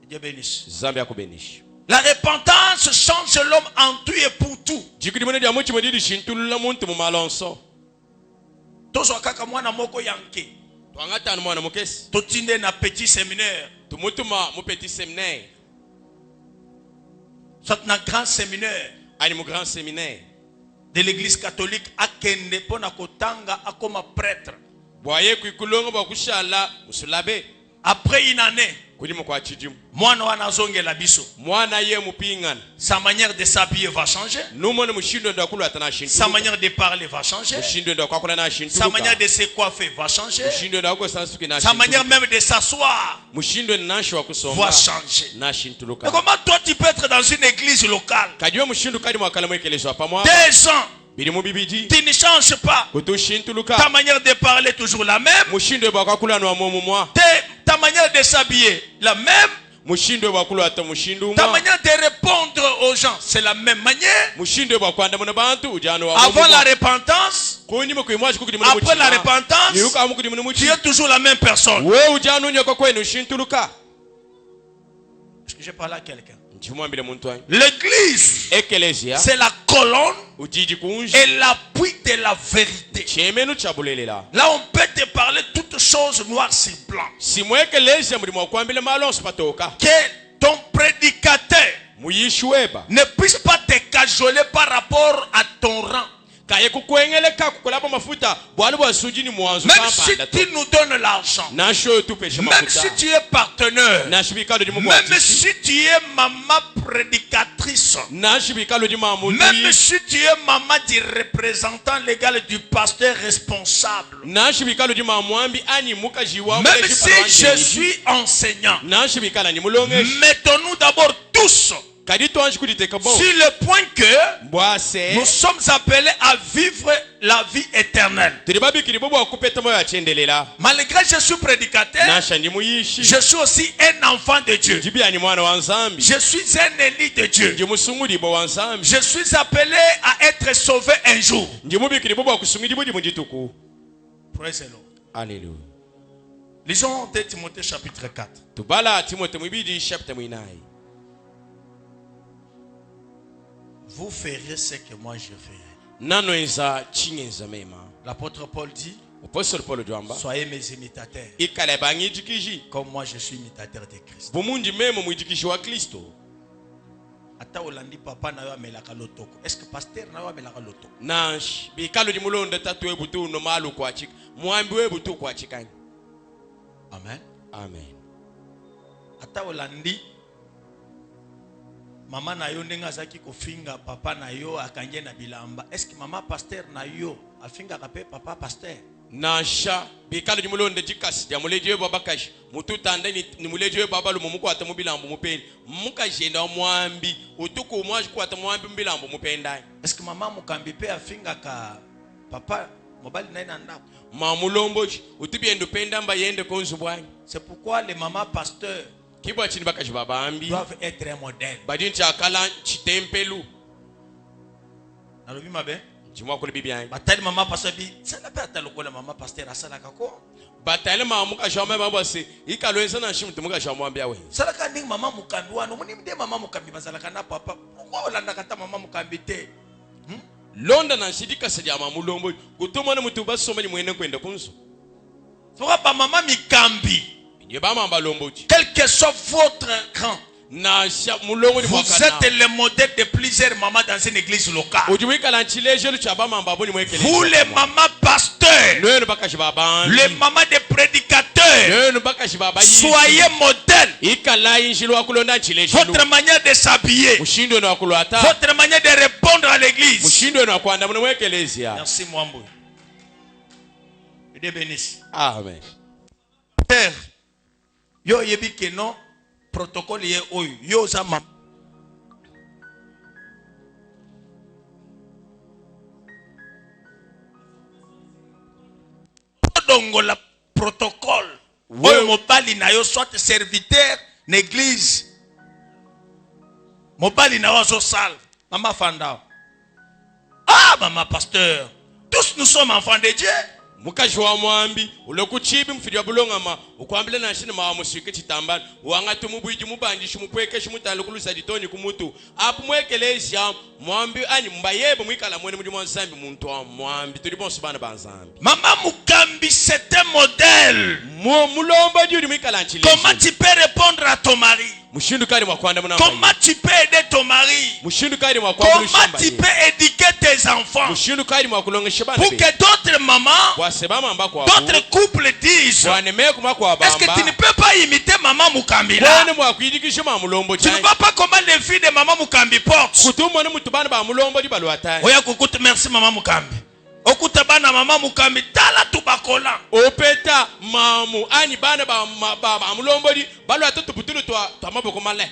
Dieu bénisse. Zambia kubenish. La repentance change l'homme en tout et pour tout. Tozo kaka mwana moko yanke. Twangata mwana mukesi. Totinde na petit séminaire. Tumutuma mu petit séminaire. Soit na grand séminaire. Ani mu grand séminaire. De l'église catholique akende pona kotanga akoma prêtre. Boye kuikulongo bakushala musulabe. Après une année. Mwana wana zongela biso. Mwana ye mupingana. Sa manière de s'habiller va changer. Sa manière de parler va changer. Sa manière de se coiffer va changer. Sa manière même de s'asseoir va changer. Mais comment toi tu peux être dans une église locale 2 ans, tu ne changes pas. Ta manière de parler est toujours la même. Ta manière de s'habiller la même. Ta manière de répondre aux gens, c'est la même manière. Avant la repentance, après la repentance, tu es toujours la même personne. Est-ce que j'ai parlé à quelqu'un? L'église, c'est la colonne et l'appui de la vérité. Là, on peut te parler toutes choses noires sur blanc. Que ton prédicateur ne puisse pas te cajoler par rapport à ton rang. Même si tu nous donnes l'argent, même si tu es partenaire, même si tu es maman prédicatrice, même si tu es maman du représentant légal du pasteur responsable, même si je suis enseignant, mettons-nous d'abord tous sur le point que nous sommes appelés à vivre la vie éternelle. Malgré que je suis prédicateur, je suis aussi un enfant de Dieu. Je suis un élu de Dieu. Je suis appelé à être sauvé un jour. Praise the Lord. Alléluia. Lisons 2 Timothée chapitre 4. Vous ferez ce que moi je ferai. L'apôtre Paul dit, soyez mes imitateurs, comme moi je suis imitateur de Christ. Ata olandi papa na yo amelaka lotoko. Est-ce que pasteur na yo amelaka lotoko? Nash bikalo di mulonda tatu ebutu no malu kwa chika. Mwambi webutu kwa chikani. Amen. Amen. Ata olandi mama na yo ndenga zaki kofinga papa na yo akanje na bilamba. Est-ce que mama pasteur na yo afinga kape papa pasteur? Nasha bikalo di mulonda jikasi ya muleje baba kashi mututanda ni muleje baba lu mumuko ata mubilambo mupeni mukajenda mwambi utuku mwaji ko ata mwambi mbilambo mupenda. Est-ce que mama mukambi pe afinga ka papa mobali na ina ndako mamulombo utubiendo penda mba yende konzu bwanyi. C'est pourquoi les mamans pasteurs doivent être un modèle. Nalobi mabe? Batali mama pasteur bi, ça n'a pas été le quoi la maman pasteur à Salaka ko? Batali maman kajama babase, ikaloenza na shimu tumuka shamwambia we. Salaka ning mama mukambi wano, muni mde mama mukambi bazalaka na papa. Pourquoi olanda kata mama mukambi te? Londa na shidika sadia mamulombo, kutumana mutu basoma ni mwene kwenda kunzo. Fora ba mama mikambi. Quel que soit votre rang, vous êtes le modèle de plusieurs mamans dans une église locale. Vous les mamans pasteurs, les mamans des prédicateurs, soyez modèles. Votre manière de s'habiller, votre manière de répondre à l'église. Merci Mwambou. Dieu bénisse. Amen. Père, yo yebi ke non protocole ye oyo yo za mam dongo la protocole oyo mobali na yo soit serviteur l'église mobali na yo zo sale mama fanda ah mama pasteur tous nous sommes enfants de Dieu. mukaji wa mwambi ulokuchibi mfidi wa bulongama ukwambile na shini mawa musike chitambani wangatu mubuiji mubanjishi mupwekeshu mutalukulusa ditoni kumutu apu mwekelezia mwambi ani mbayebo mwikala mwene mudi mwanzambi muntu wa mwambi tulibonsu bana banzambi. Maman Mukambi c'est un modèle. Mulombo diyo mwikala nchile. Comment tu peux répondre à ton mari? Comment tu peux aider ton mari? Comment tu peux éduquer tes enfants? Pour que d'autres mamans, d'autres couples disent, est-ce que tu ne peux pas imiter Maman Mukambi là? Tu ne vois pas comment les filles de Maman Mukambi portent? Merci Maman Mukambi. Okuta bana Mama Mukambi tala tubakola opeta mamu ani bana ba mulombodi balo atoto putulu to maboko male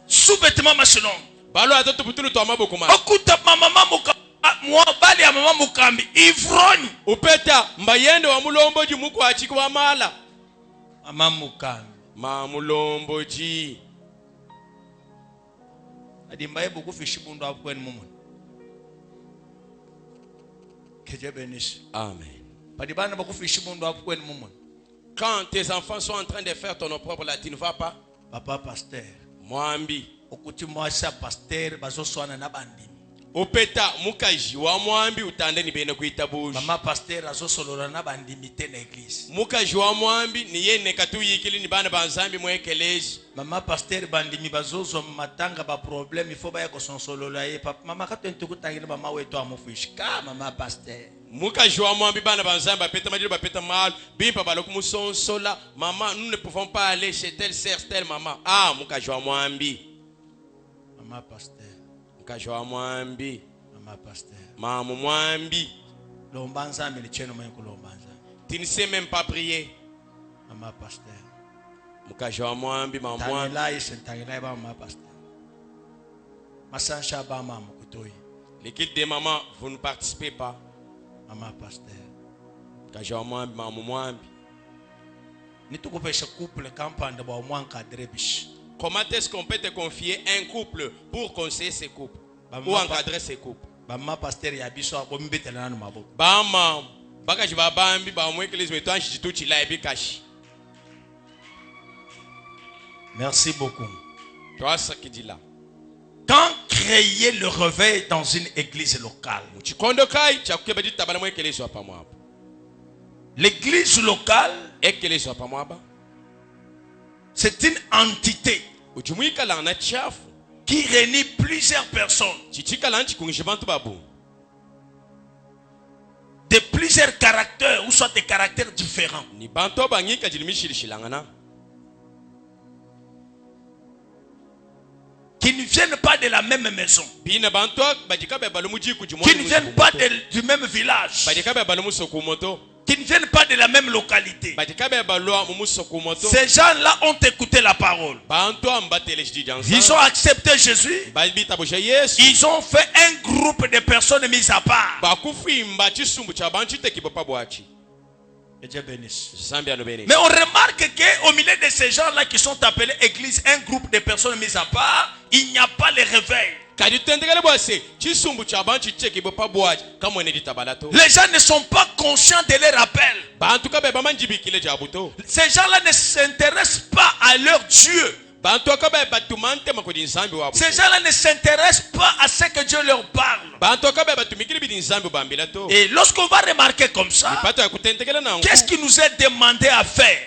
sous-vêtement machelon balo atoto putulu to maboko male okuta Mama Mukambi mwa bali ya Mama Mukambi ivrogne opeta mbayende wa mulombodi muko achiki wa mala Mama Mukambi ma mulombodi adi mbaye buku fishibundo apweni mumu. Amen. Quand tes enfants sont en train de faire ton propre là, tu ne vas pas? Papa pasteur. Mwambi. Pasteur opeta mukaji wa mwambi utande ni bene kuita buji. Mama pasteur azosolola na bandimi te na église. Mukaji wa mwambi ni yene katu yikili ni bana banzambi mwekeleji. Mama pasteur bandimi bazozo matanga ba problème il faut ba yako sonsolola ye papa mama kato ntukutangira mama wetu amufishika mama pasteur. Mukaji wa mwambi bana banzambi bapeta madiro bapeta mal bimpa baloku musonsola mama nous ne pouvons pas aller chez telle sœur telle maman. Ah mukaji wa mwambi. Mama pasteur. Mukaji mwambi Mama pasteur mamu mwambi lombanza milicheno mwenye kulombanza tu ne sais même pas prier Mama pasteur mukaji mwambi mamu mwambi tangilai sentangilai ba Mama pasteur masansha ba mama kutoi l'équipe des mamans vous ne participez pas Mama pasteur mukaji mwambi mamu mwambi nitukupesha couple kampande ba mwanka drebish. Comment est-ce qu'on peut te confier un couple pour conseiller ces couples ou encadrer ces couples? Bama pasteur ya biso abombetela na maboko. Bama bakaji babambi ba mwekelezo metwanshi chituchi la ebikashi. Merci beaucoup. Toi ça qui dit là. Quand créer le réveil dans une église locale. Chikondo kai cha kukebedi tabana mwekelezo hapa mwapa. L'église locale ekelezo hapa mwapa. C'est une entité qui réunit plusieurs personnes de plusieurs caractères ou soit des caractères différents. Qui ne viennent pas de la même maison. Qui ne viennent pas du même village. Qui ne viennent pas de la même localité. Ces gens-là ont écouté la parole. Ils ont accepté Jésus. Ils ont fait un groupe de personnes mises à part. Et Dieu bénisse. Mais on remarque qu'au milieu de ces gens-là qui sont appelés église, un groupe de personnes mises à part, il n'y a pas le réveil. Les gens ne sont pas conscients de leur appel. Ces gens-là ne s'intéressent pas à leur Dieu. Ces gens-là ne s'intéressent pas à ce que Dieu leur parle. Et lorsqu'on va remarquer comme ça, qu'est-ce qui nous est demandé à faire?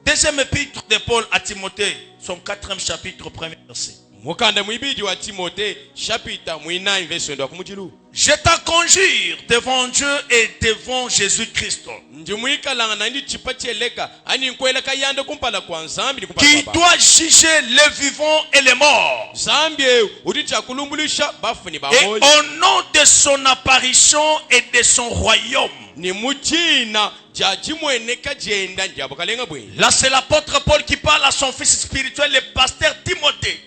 Deuxième épître de Paul à Timothée, son 4e chapitre, 1er verset. Je t'en conjure devant Dieu et devant Jésus-Christ, qui doit juger les vivants et les morts. Et au nom de son apparition et de son royaume. Là c'est l'apôtre Paul qui parle à son fils spirituel, le pasteur Timothée.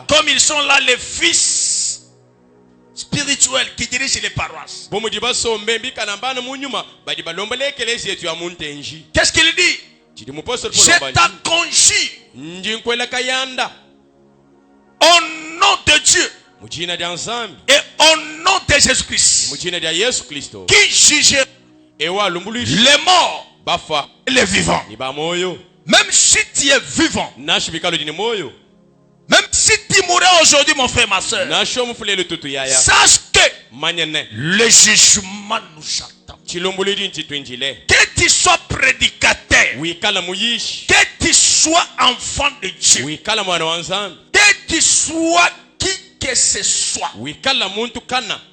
Comme ils sont là les fils spirituels qui dirigent les paroisses. Qu'est-ce qu'il dit? Je t'en conjure au nom de Dieu et au nom de Jésus-Christ, qui jugerait les morts et les vivants. Même si tu es vivant, même si tu mourrais aujourd'hui, mon frère, ma soeur, sache que le jugement nous attend. Que tu sois prédicateur, que tu sois enfant de Dieu, que tu sois qui que ce soit,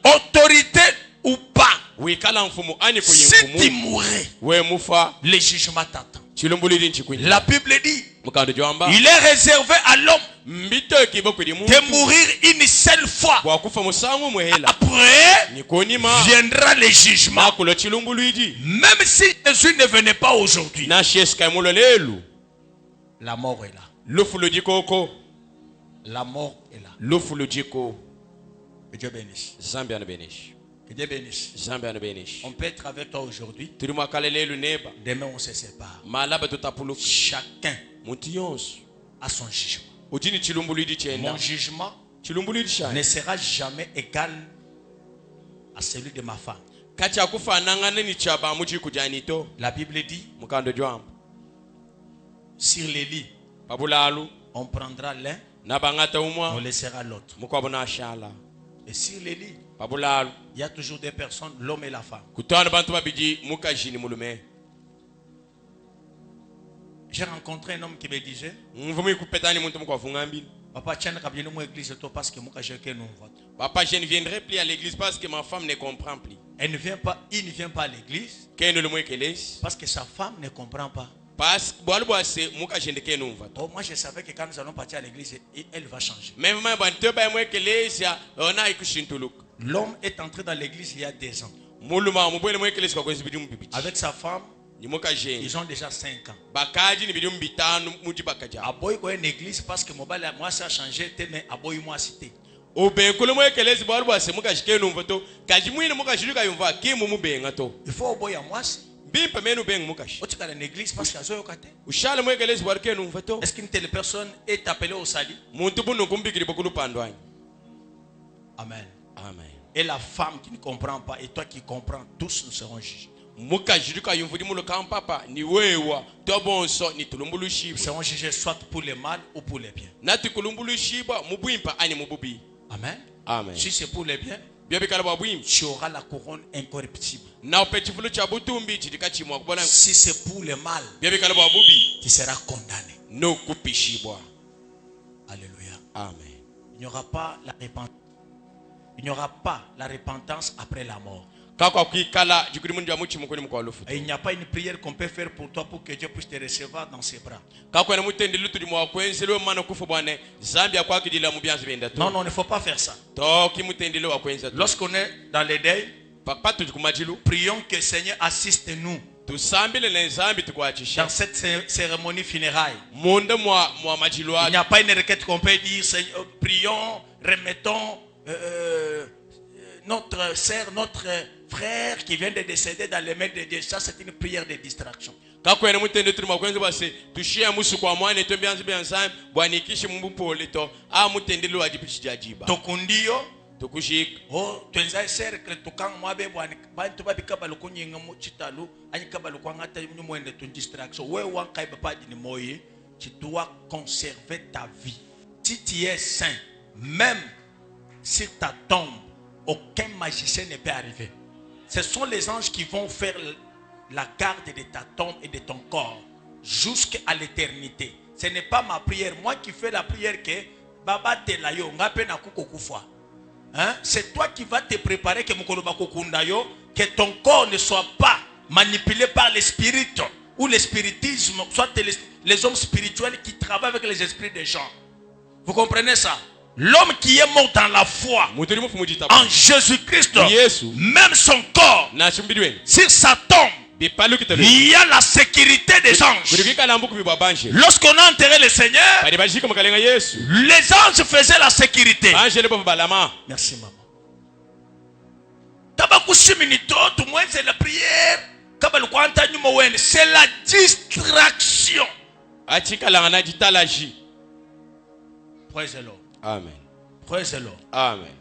autorité ou pas, si tu mourais, le jugement t'attend. La Bible dit, il est réservé à l'homme de mourir une seule fois. Après viendra le jugement. Même si Jésus ne venait pas aujourd'hui, la mort est là. La mort est là. Que Dieu bénisse. Que Dieu bénisse. On peut être avec toi aujourd'hui. Demain on se sépare. Chacun a son jugement. Mon jugement ne sera jamais égal à celui de ma femme. La Bible dit, sur les lits, on prendra l'un, on laissera l'autre. Et sur les lits, il y a toujours des personnes, l'homme et la femme. J'ai rencontré un homme qui me disait, Papa, tiens, l'église parce que Papa, je ne viendrai plus à l'église parce que ma femme ne comprend plus. Il ne vient pas à l'église parce que sa femme ne comprend pas. Oh, moi je savais que quand nous allons partir à l'église, elle va changer. L'homme est entré dans l'église il y a 2 ans. Avec sa femme, ils ont déjà 5 ans. Aboy ko une église parce que moi ça a changé, mais aboy moi cité. Il faut aboy à moi. Tu as une église parce que est-ce qu'une telle personne est appelée au salut? Amen. Amen. Et la femme qui ne comprend pas et toi qui comprends, tous nous serons jugés. Nous serons jugés soit pour le mal ou pour le bien. Amen. Amen. Si c'est pour le bien, tu auras la couronne incorruptible. Si c'est pour le mal, tu seras condamné. Alléluia. Amen. Il n'y aura pas la repentance. Il n'y aura pas la repentance après la mort. Et il n'y a pas une prière qu'on peut faire pour toi pour que Dieu puisse te recevoir dans ses bras. Non, non, il ne faut pas faire ça. Lorsqu'on est dans les deuils, prions que le Seigneur assiste nous dans cette cérémonie funéraire. Il n'y a pas une requête qu'on peut dire, Seigneur, prions, remettons notre sœur, notre frère qui vient de décéder dans les mains de Dieu. Ça, c'est une prière de distraction. Tokundio, oh, tuenza cercle tukang mwabe bwani bantu babika balukunyinga mu chitalu anyika balukwangata nyumwende tu distraction. We wankai bapadi ni moye, tu dois conserver ta vie. Si tu es saint, même sur ta tombe, aucun magicien ne peut arriver. Ce sont les anges qui vont faire la garde de ta tombe et de ton corps jusqu'à l'éternité. Ce n'est pas ma prière. Moi qui fais la prière que Baba Telayo, c'est toi qui vas te préparer que ton corps ne soit pas manipulé par l'esprit ou le spiritisme, soit les hommes spirituels qui travaillent avec les esprits des gens. Vous comprenez ça? L'homme qui est mort dans la foi en Jésus-Christ, même son corps, sur sa tombe, il y a la sécurité des anges. Lorsqu'on a enterré le Seigneur, les anges faisaient la sécurité. Merci maman. C'est la prière. C'est la distraction. Praise the Lord. Amen. Praise the Lord. Amen.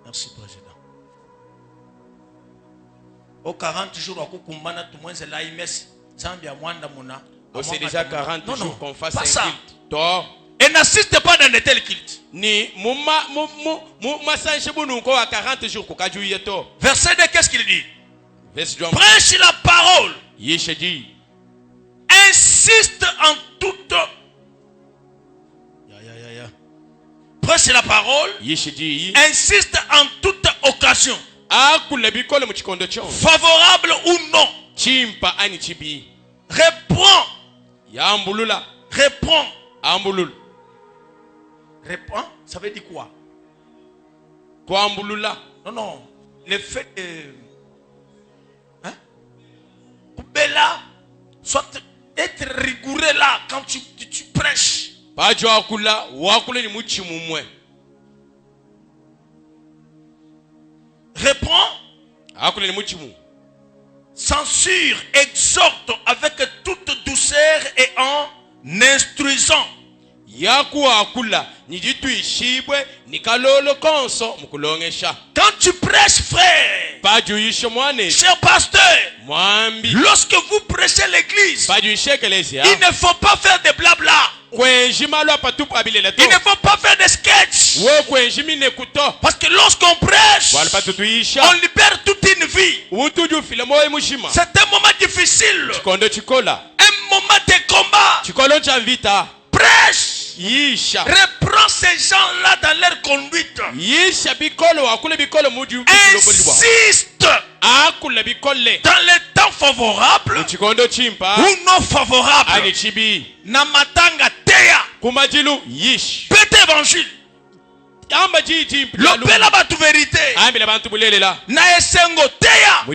Merci président. Au 40 jours, c'est déjà 40 jours qu'on fasse un ça. culte. Et n'assiste pas dans de tels cultes. Verset 2, qu'est-ce qu'il dit? Prêche la parole. Insiste en toute. Prêche la parole. Insiste en toute occasion. Favorable ou non. Réprends. Réprends. Réprends, ça veut dire quoi? Non, non. Le fait de. Hein? Là, soit être rigoureux là quand tu prêches. Réprends. Censure, exhorte avec toute douceur et en instruisant. Quand tu prêches, frère, cher pasteur, lorsque vous prêchez l'église, il ne faut pas faire de blabla. Il ne faut pas faire de sketch. Parce que lorsqu'on prêche, on libère toute une vie. C'est un moment difficile. Un moment de combat. Prêche. Reprends ces gens-là dans leur conduite. Insiste dans les temps favorables ou non favorables. Namatanga teya. Pète évangile. Lopela batu vérité. Na esengo teya.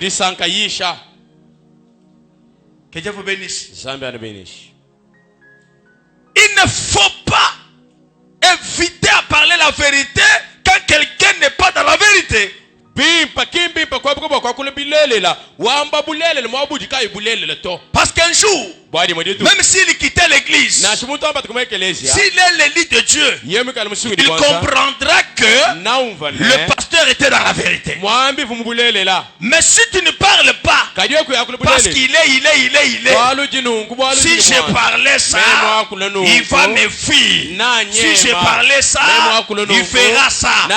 Que Dieu vous bénisse. Il ne faut pas éviter à parler la vérité quand quelqu'un n'est pas dans la vérité. Parce qu'un jour, même s'il quittait l'église, s'il est l'élite de Dieu, il comprendra que le pasteur était dans la vérité. Mais si tu ne parles pas, parce qu'il est, si je parlais ça, il va me fuir. Si je parlais ça, il fera ça.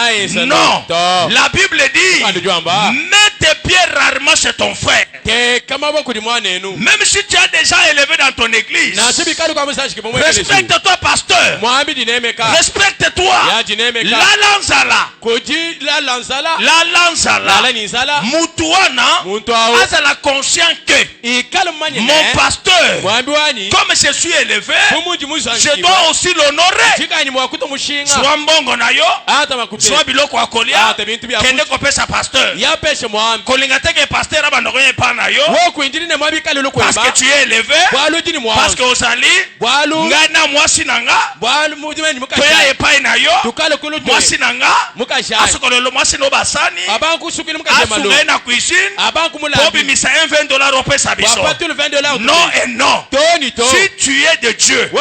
Non, la Bible dit, mets tes pieds rarement chez ton frère. Même si tu as déjà élevé dans ton église, respecte-toi, pasteur. Respecte-toi. La lanzala. Mutuana. Azala conscient que mon pasteur, comme je suis élevé, je dois aussi l'honorer. Soit mbongo na yo, soit biloko akolia, kende kopesa pasteur. Kolinga teke pasteur abandoko yepa na yo. Parce que tu es élevé, parce que osali, ngana mwasi nanga, toya epai na yo, mwasi nanga, asukolelo mwasi no basani, asugai na cuisine, pobi misa $20 opesa biso. Non et non. Si tu es de Dieu,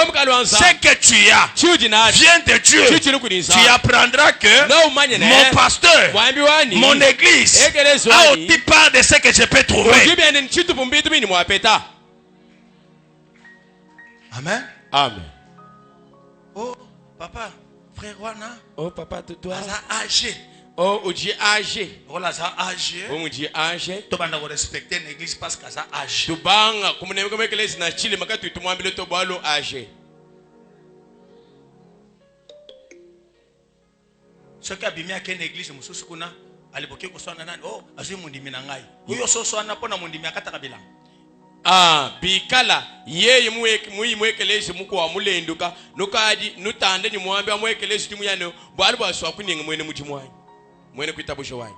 ce que tu as vient de Dieu. Tu apprendras que mon pasteur, mon église, a aussi part de ce que je peux trouver. Amen. Amen. Oh, papa, frère Wana. Oh, papa, toi. Âgé. Oh, oji âgé. Oh, là, ça âgé. Oh, oji âgé. Tu vas respecter l'église parce que ça âgé. Tu banga, comme on aime comme l'église na Chile, mais quand tu m'as mis le tobalo âgé. Ce qui a bien mis une église, je suis kuna. Aliboke ko sona nani. Oh, azu mundimi na ngai. Uyo so so na pona mundimi akataka bilang. Bikala yeye mwekelezi muko wa mulenduka nokadi nutande ni mwambe amwekelezi timu yano bwali bwaswa kuninga mwene mujimwanyi mwene kwitabusho wanyi.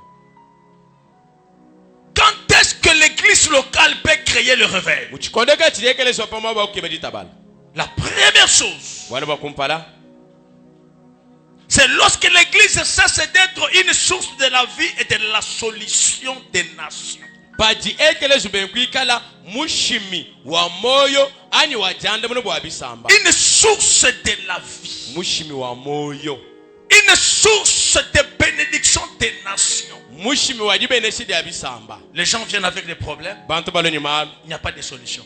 Quand est-ce que l'église locale peut créer le réveil? La première chose, c'est lorsque l'église cesse d'être une source de la vie et de la solution des nations. Une source de la vie. Une source de bénédiction des nations. Les gens viennent avec des problèmes. Il n'y a pas de solution.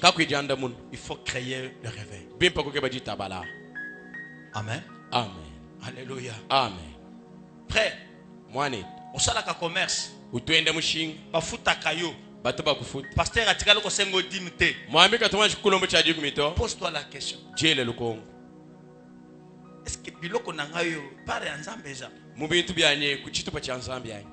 Il faut créer le réveil. Amen. Amen. Alléluia. Amen. Frère, Mwane. au salaka commerce, Utwende mushinga. bafuta kayo. Bato bakufuta. Pasteur atikalo ko sengo dimite. Mwambi katuma chikulombo cha dikumito. Pose-toi la question. Jele lukongo. Est-ce que biloko nangayo pare nzambe eza? Mu bintu byanye ku chitupa cha nzambe yanye.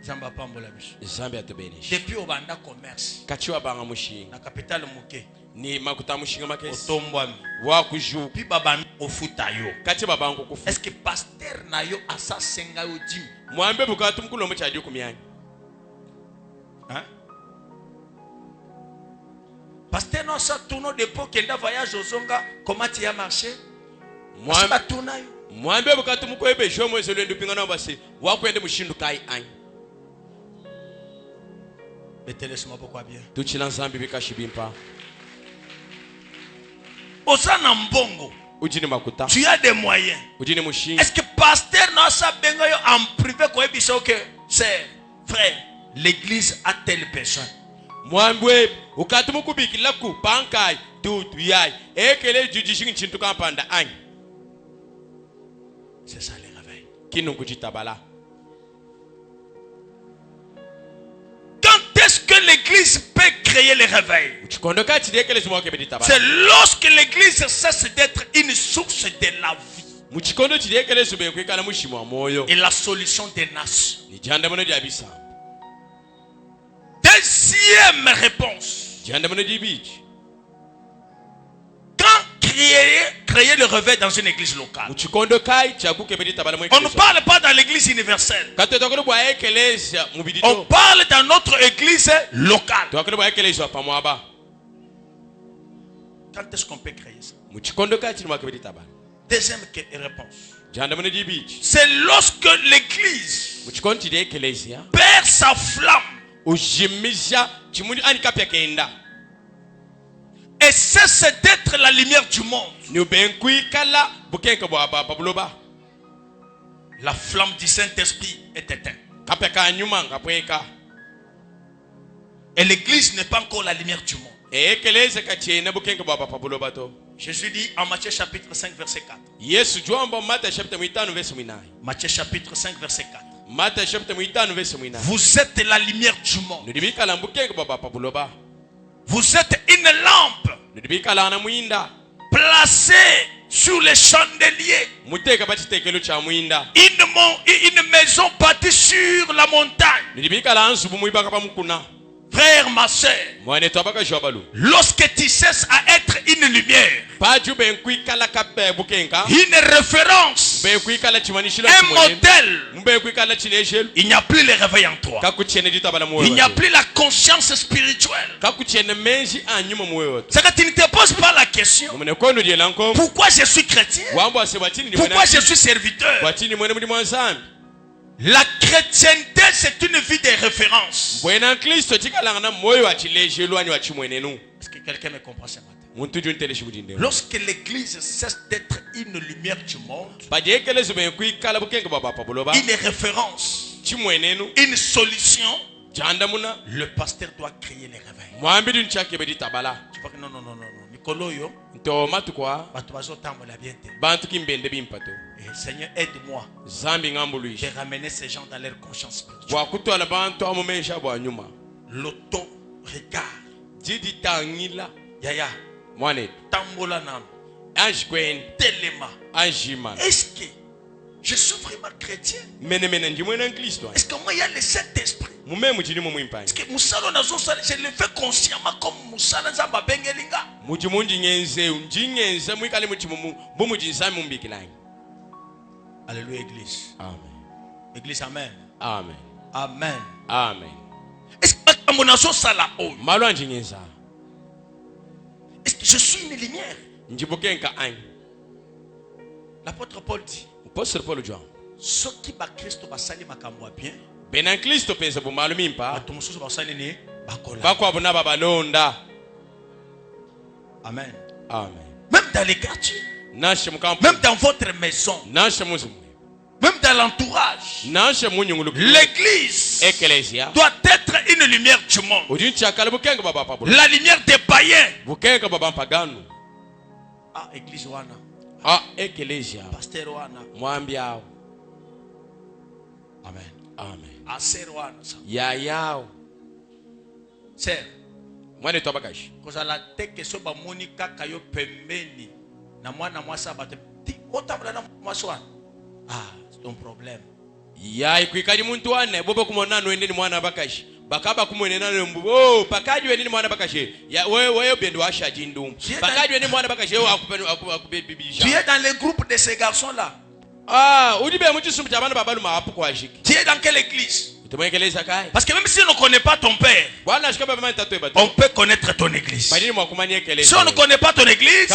Zamba pambola biso. Nzambe atubenisha. Depuis obanda commerce. Kachiwa banga mushinga. Na capital muke. Ni makuta mushinga makesi. Otombwami. Wa kuju. Pi baba ofuta yo. Kati baba ngo kufuta. Est-ce que pasteur na yo asa senga yo dim? Mwambe bukatu mkulombo cha dikumyanye. Hein? Pasteur non ça tourno dépôt kenda voyage ozonga comment tu as marché? Mwambe tourna yo. Mwambe bukatu mukwebe jomo ezelo ndupinga na basi. Wa kwende mushindu kai anye. Laissez-moi pourquoi bien. Tu as des moyens. Est-ce que pasteur n'a pas besoin en privé que c'est frère, l'église a tel besoin? C'est ça le réveil. Quand est-ce que l'église peut créer le réveil? C'est lorsque l'église cesse d'être une source de la vie et la solution des nations. Deuxième réponse. Quand créer le réveil dans une église locale, on ne parle pas dans l'église universelle. On parle dans notre église locale. Quand est-ce qu'on peut créer ça? Deuxième réponse. C'est lorsque l'église perd sa flamme et cesse d'être la lumière du monde. La flamme du Saint-Esprit est éteinte. Et l'église n'est pas encore la lumière du monde. Jésus dit en Matthieu chapitre 5 verset 4. Matthieu chapitre 5 verset 4. Vous êtes la lumière du monde. Vous êtes une lampe placée sur les chandeliers. Une maison bâtie sur la montagne. Frère, ma soeur, lorsque tu cesses à être une lumière, une référence, un modèle, il n'y a plus le réveil en toi. Il n'y a plus la conscience spirituelle. C'est que tu ne te poses pas la question: pourquoi je suis chrétien? Pourquoi je suis serviteur? La chrétienté, c'est une vie de référence. Est-ce que quelqu'un me comprend ce matin? Lorsque l'église cesse d'être une lumière du monde, une référence, une solution, le pasteur doit créer les réveils. Tu vois que non. Seigneur, aide-moi de ramener ces gens dans leur conscience spirituelle. L'auto-regard. Yaya. Tambola nam. Telema. Est-ce que je suis vraiment chrétien? Est-ce que moi il y a le Saint-Esprit? Est-ce que Moussalo je le fais consciemment comme Moussala Zamba Bengelinga? Alléluia, église. Amen. Église, amen. Amen. Amen. Amen. Est-ce que mon asso sala o? Est-ce que je suis une lumière? L'apôtre Paul dit: ce qui va Christ va salir makamwa bien. Amen. Amen. Même dans les quartiers, même dans votre maison, même dans l'entourage, l'église doit être une lumière du monde. La lumière des païens. Ah, église wana. Ah, ecclesia. Pasteur wana. Mwambiao. Amen. Amen. Ah, sœur wana. Ya yao. Sœur. Mwana tobakashi. Kozala teke so ba monika kayo pembeni. Na mwana mwasa bate. Otabla na mwaswana. Ah, c'est ton problème. Ya ikwikali muntu wane bobo kumona no endeni mwana bakashi. Bakaba kumwenena mbu oh pakaji wenini mwana bakashi. Ya wewe bendo washa jindum. Pakaji wenini mwana bakashi akubebibisha. Tu es dans le groupe de ces garçons là. Ah, udibe mutisum tabana babalu maapu kwa shiki. Tu es dans quelle église? Parce que même si on ne connaît pas ton père, on peut connaître ton église. Si on ne connaît pas ton église,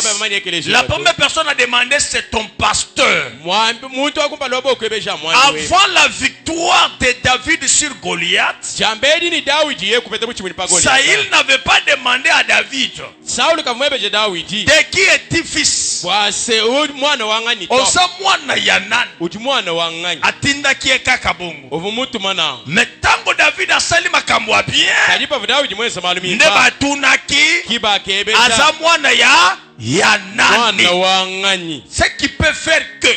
la première personne à demander c'est ton pasteur. Avant la victoire de David sur Goliath, Saül n'avait pas demandé à David de qui est-il fils. Osa mwana yanan atinda ki ekaka bongo. Mais tango David a sali makambo a bien, ne batunaki aza mwana ya nani. Ce qui peut faire que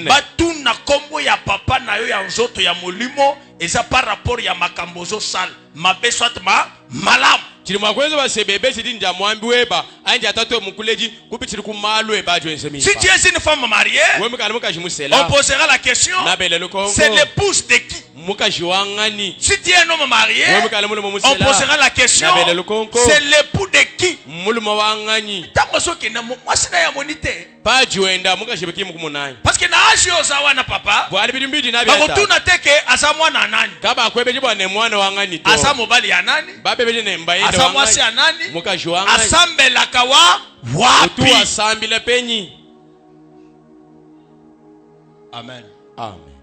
batuna kombo ya papa na yo ya nzoto ya molimo eza par rapport ya makambo zo sal mabe soit malam. Si tu es une femme mariée, on posera la question, c'est l'épouse de qui? Si tu es un homme marié, on posera la question, c'est l'époux de qui? Parce que na aji ozawana papa, bakotuna teke asa mwana nani, asa mobali ya nani, asa mwasi ya nani, asambelaka wapi? Amen. Amen.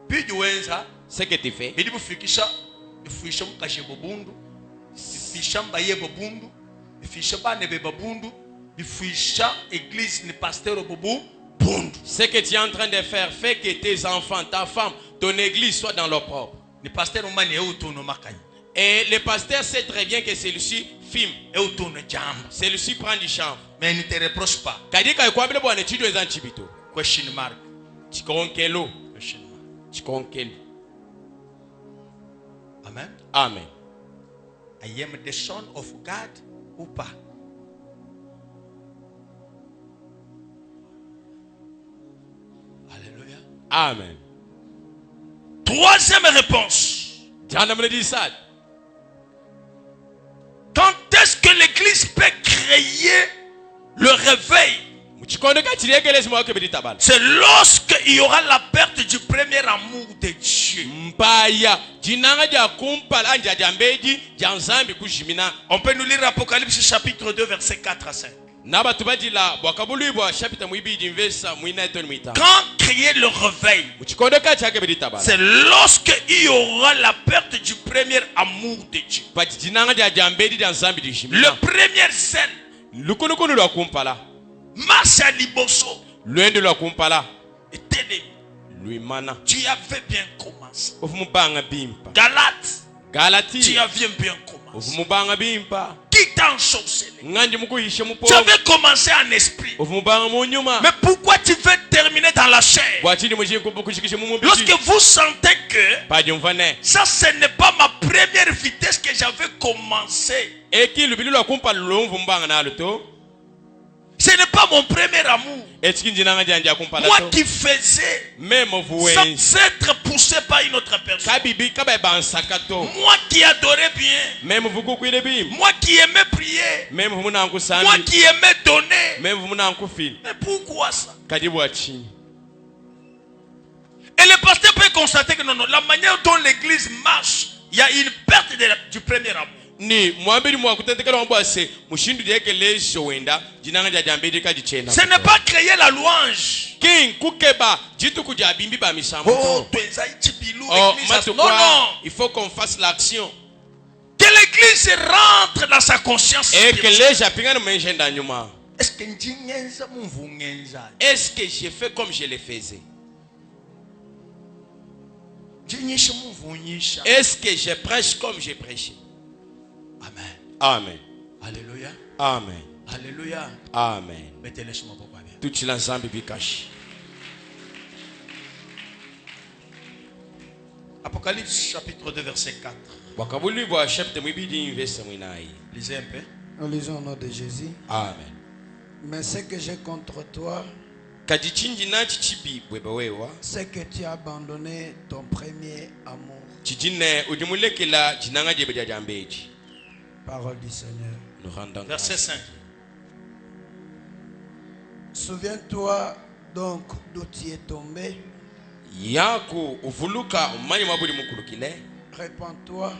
Puis duenza, ce que tu fais, il bufikisha ifisha mukashe bobundu, ifisha mbaye bobundu, ifisha bane be bobundu, ifisha église ni pasteur bobu bundu. Ce que tu es en train de faire fait que tes enfants, ta femme, ton église soient dans leur propre. Le pasteur umani eutono makani. Et le pasteur sait très bien que celui-ci filme. Celui-ci prend du champ. Mais il ne te reproche pas. Question mark. Amen. Amen. I am the son of God ou pas? Alléluia. Amen. Troisième réponse. Quand est-ce que l'église peut créer le réveil? C'est lorsqu'il y aura la perte du premier amour de Dieu. On peut nous lire Apocalypse chapitre 2 verset 4 à 5. Quand créer le réveil, c'est lorsqu'il y aura la perte du premier amour de Dieu. Le premier zèle, marche à liboso, tu avais bien commencé. Galate, tu avais bien commencé. Qui t'a enchaussé? Tu avais commencé en esprit. Mais pourquoi tu veux terminer dans la chair? Lorsque vous sentez que ça, ce n'est pas ma première vitesse que j'avais commencé, ce n'est pas mon premier amour. Moi qui faisais sans être poussé par une autre personne. Moi qui adorais bien. Moi qui aimais prier. Moi qui aimais donner. Mais pourquoi ça? Et le pasteur peut constater que non, la manière dont l'église marche, il y a une perte du premier amour. Ce n'est pas créer la louange. Non. Il faut qu'on fasse l'action. Que l'église rentre dans sa conscience. Est-ce que j'ai fait comme je le faisais? Est-ce que je prêche comme j'ai prêché? Amen. Amen. Alléluia. Amen. Alléluia. Amen. Mettez-les-moi pourquoi bien. Tout l'ensemble bikashi. Apocalypse chapitre 2 verset 4. Lisez un peu. Nous lisons au nom de Jésus. Amen. Mais ce que j'ai contre toi, c'est que tu as abandonné ton premier amour. Parole du Seigneur. Verset 5. Souviens-toi donc d'où tu es tombé. Répands-toi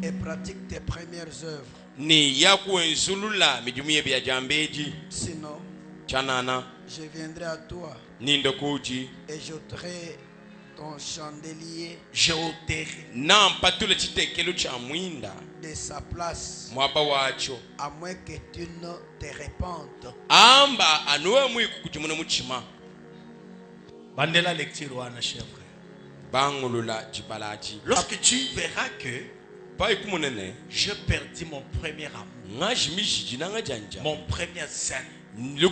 et pratique tes premières œuvres. Sinon, je viendrai à toi et j'ôterai ton chandelier de sa place, à moins que tu ne te répandes. Bandela lecture wana chef. Lorsque tu verras que je perdis mon premier amour, mon premier zèle, il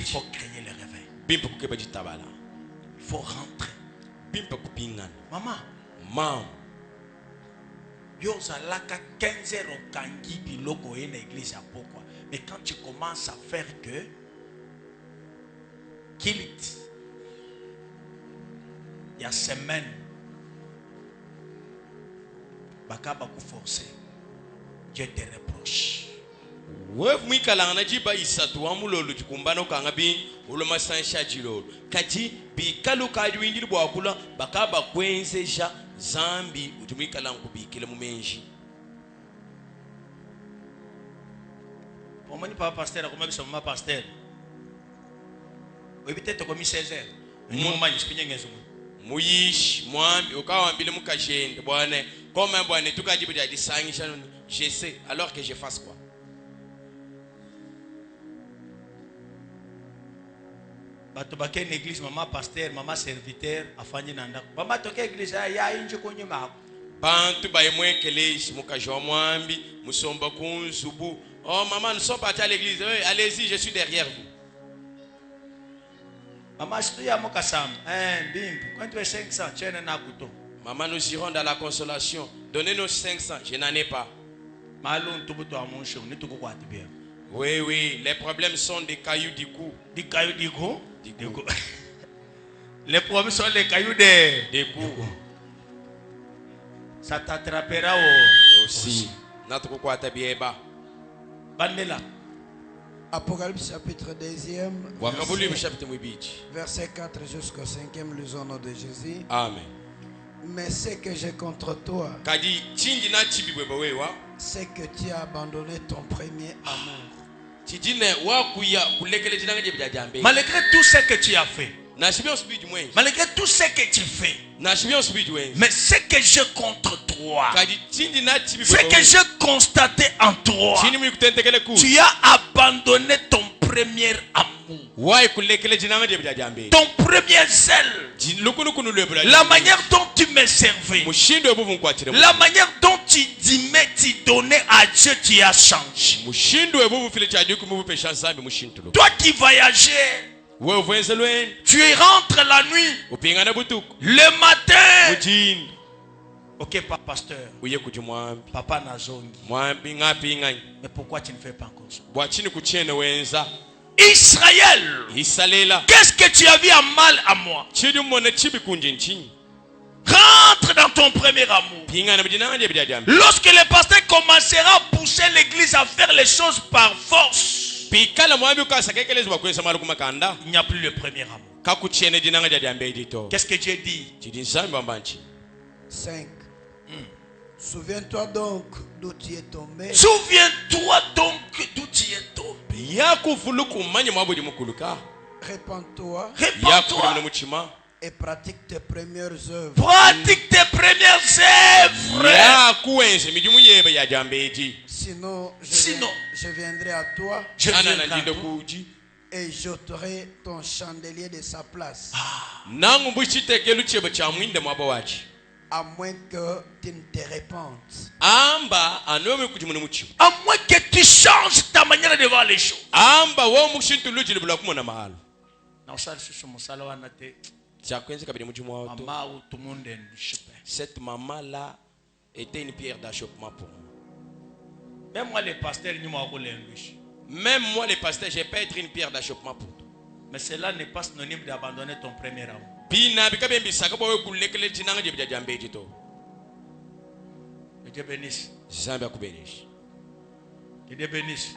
faut créer le réveil. Il faut rentrer. Maman, yoza laka 15 heures au kangi biloko et l'église à pourquoi. Mais quand tu commences à faire que kill it, il y a semaine bakaba ku forcer, Dieu te reproche. Pour moi, papa pasteur, comment est-ce que maman pasteur? Oui, peut-être comme 16 heures. Muyish mwambi ukawambile mukajende bwana koma bwana tukajibida disangisha je sais alors que je fasse quoi? Bato bake l'église maman pasteur maman serviteur afanye nanda mama toke église ya inje konye mako bantu bayemwekeleshi mukajwa mwambi musomba kunsubu oh maman nous sommes partis à l'église allez-y je suis derrière vous. Maman, je suis à mon kassam. Quand tu es 500, tu es un couteau. Maman, nous irons dans la consolation. Donnez-nous 500, je n'en ai pas. Oui, oui, les problèmes sont des cailloux du cou. Des cailloux du cou? Les problèmes sont les cailloux des coups. Ça t'attrapera aussi. Notre coucou à ta bieba. Bandela. Apocalypse chapitre 2, verset 4 jusqu'au 5e, lisons au nom de Jésus. Amen. Mais ce que j'ai contre toi, c'est que tu as abandonné ton premier amour. Malgré tout ce que tu as fait, malgré tout ce que tu fais, mais ce que j'ai contre toi, ce que j'ai constaté en toi, tu as abandonné ton premier amour, ton premier zèle, la manière dont tu me servais, la manière dont tu donnais à Dieu, tu as changé. Toi qui voyageais, tu y rentres la nuit, le matin. Ok, papa pasteur, papa Nazongi, mais pourquoi tu ne fais pas encore ça? Israël, qu'est-ce que tu as vu en mal à moi? Rentre dans ton premier amour. Lorsque le pasteur commencera à pousser l'église à faire les choses par force, il n'y a plus le premier amour. Qu'est-ce que Dieu dit? 5. Souviens-toi donc d'où tu es tombé. Souviens-toi donc d'où tu es tombé. Répands-toi. Répands-toi. Et pratique tes premières œuvres. Pratique tes premières œuvres. Sinon, je viendrai à toi. Je viendrai à toi. Et j'ôterai ton chandelier de sa place. À moins que tu ne te répandes. À moins que tu changes ta manière de voir les choses. Cette maman-là était une pierre d'achoppement pour moi. Même moi, les pasteurs, je peux être une pierre d'achoppement pour toi. Mais cela n'est pas synonyme d'abandonner ton premier amour. Que Dieu bénisse. Que Dieu bénisse.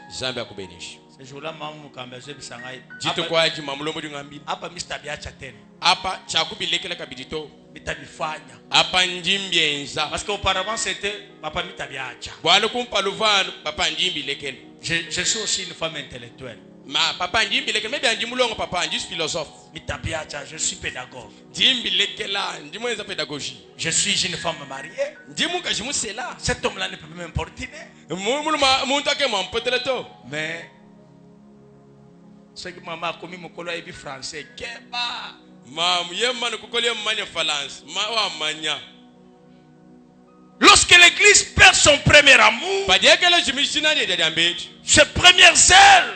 Ce jour-là, maman Mukambeze bisangai. Apa Mr. Biacha ten. Apa chakubilekela kabidito. Mitabifanya. Apa njimbienza. Parce qu'auparavant c'était Papa Mitabiacha. Bwalo kumpaluvano Papa njimbilekela. Je suis aussi une femme intellectuelle. Ma Papa njimbilekela mebi anjimulongo Papa njis philosophe. Mitabiacha, je suis pédagogue. Njimbilekela njimwenza pédagogie. Je suis une femme mariée. Njimuka jimusela. Cet homme-là ne peut même m'importuner. Mais ce que maman a commis mon collègue est français. Keba. Lorsque l'église perd son premier amour, ses premières ailes,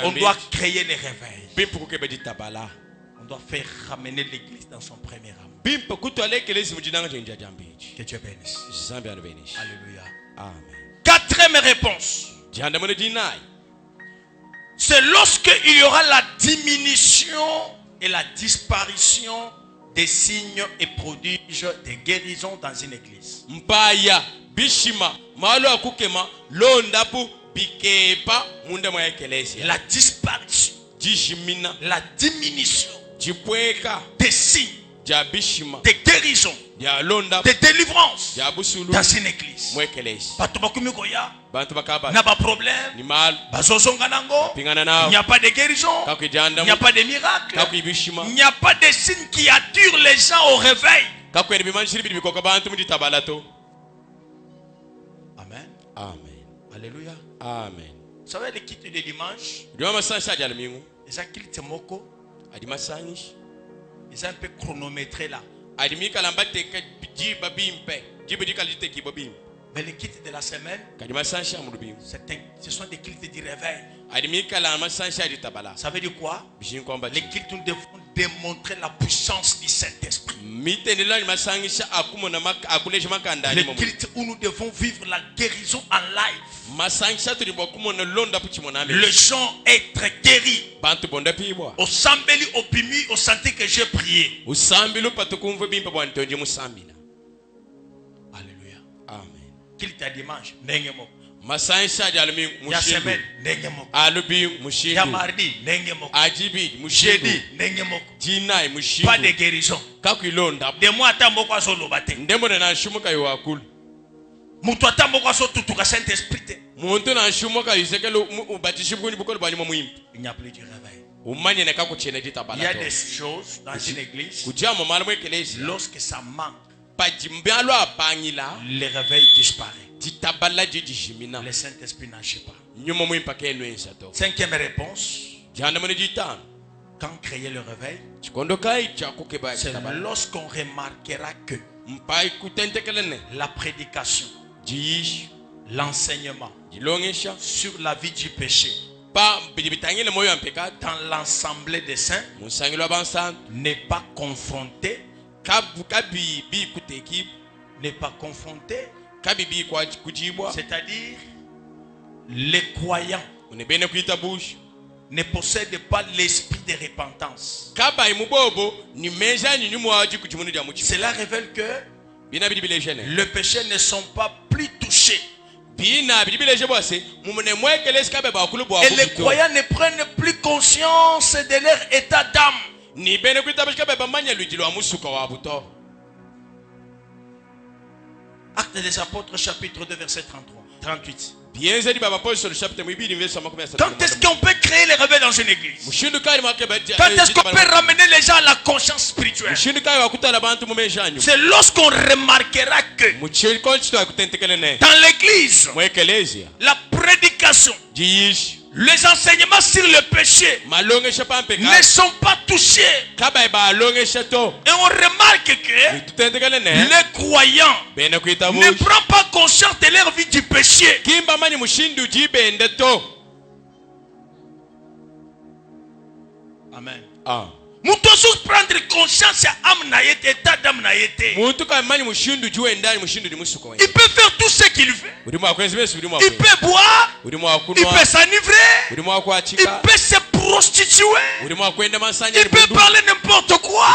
on doit créer les réveils. On doit faire ramener l'église dans son premier amour. Que Dieu bénisse. Alléluia. Amen. Quatrième réponse. C'est lorsque il y aura la diminution et la disparition des signes et prodiges de guérison dans une église. Mpaya, bishima, malo akukema, londapu, bikepa, munde mwa ekelezia. La disparition, Jishimina, la diminution jipweka, des signes, jabishima, de guérison, de délivrance jabusulu, dans une église. mwa ekelezi. Batubakumikoya, Bantu bakaba, n'a pas de problème. ni mal, Bazozonga nango, pingana il nao, n'y a pas de guérison, il n'y a pas de miracle, kakibishima, il n'y a pas de signes qui attirent les gens au réveil. kakwene bimanshiri bikoka bantu muditabalato. Amen. Amen. Alléluia. Amen. Vous savez, les kits de dimanche, Ndiwa masanshi ajalimingu, les kits moko, adimasanshi, ils ont un peu chronométré là. adimika lambate ka jiba bimpe, jiba dikalite kibo bimpe. Mais les kits de la semaine, Kadimasanshi amulubingu. ce sont des kits du réveil. Adimika la masanshi aditabala. Ça veut dire quoi? Bishinkomba. Les kits, nous devons démontrer la puissance du Saint-Esprit. Les kits où nous devons vivre la guérison en live. Le gens être guéris. Au sambeli, au pimi, au santé que j'ai prié. Alléluia. Amen. Qu'il t'a dimanche, nengemo. Masanshi ajalimi Ya semaine, nengemo. alubi mushindu. Ya mardi, nengemo. Ajibi mushindu. Jeudi, nengemo. Jinai mushindu. Pas de guérison. Kakwilonda. De moi, attends, moi, solo bate. Ndemo na shumuka yuakulu. Mutu attends, moi, solo tutuka Saint-Esprit. Muntu na shumuka yusekelo ubatishibu ni bukolo banyuma muimpi. Il n'y a plus de réveil. Umanye neka kuchene Il y a ditabala. des choses dans une église. Kujamo malamu ekelezi. Lorsque ça manque, Pajimbialo apangila. le réveil disparaît. Ditabala jijimina. Le Saint-Esprit n'agit pas. Nyuma muimpa kenu ensato. Cinquième réponse. Jana mone jitano. Quand créer le réveil, Chikondo kai chakuke ba c'est ditabala. lorsqu'on remarquera que Mpai kutentekelene. la prédication, Jiish. l'enseignement Jilongesha. sur la vie du péché Pa bidibitangile moyo ampeka. dans l'ensemble des saints Musangilo abansan. n'est pas confronté, Kabi bi kuteki. n'est pas confronté, Kabi bi kwa kujibwa. c'est-à-dire les croyants Unebene kuita bush. ne possèdent pas l'esprit de repentance. Kaba imubobo ni meja ni nyumu waji kujimuni dia muchi. Cela révèle que Bina bidibile jene. les péchés ne sont pas plus touchés. Bina bidibile jebo ase. Mumune mwekele skabe ba kulubu Et les croyants ne prennent plus conscience de leur état d'âme. Ni bene kuita bush kabe ba manya luijilo amusuka wa buto. Actes des apôtres chapitre 2 verset 38. Bien zedi baba Paul sur le chapitre mwibili verset makumi asatu. Quand est-ce qu'on peut créer les réveils dans une église? Mushindu kai mwakebe. Quand est-ce qu'on peut ramener les gens à la conscience spirituelle? Mushindu kai wakutala bantu mumejanyu. C'est lorsqu'on remarquera que Muchiri konchito akutentekelene. dans l'église, Mwekelezia. la prédication, Jiish. les enseignements sur le péché ne sont pas touchés. Et on remarque que les croyants ne prennent pas conscience de leur vie du péché. Amen. Ah. Mutozo prendre conscience à amnaïté, état d'amnaïté. Il peut faire tout ce qu'il veut. Il peut boire. Il peut s'enivrer. Il peut se prostituer. Il peut parler n'importe quoi.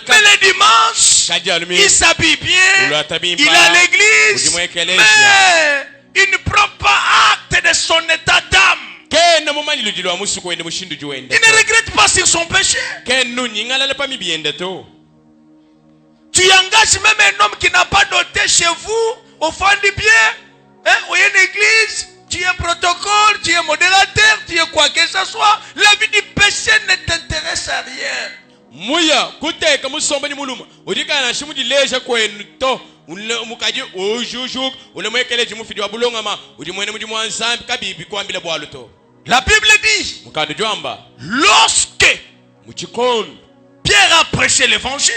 Mais le dimanche, il s'habille bien. Il est à l'église. Mais il ne prend pas acte de son état d'âme. Il ne regrette pas sur son péché. Tu engages même un homme qui n'a pas noté chez vous, au fond du bien, ou une église, tu es protocole, tu es modérateur, tu es quoi que ce soit. La vie du péché ne t'intéresse à rien. La Bible dit, lorsque Pierre a prêché l'évangile,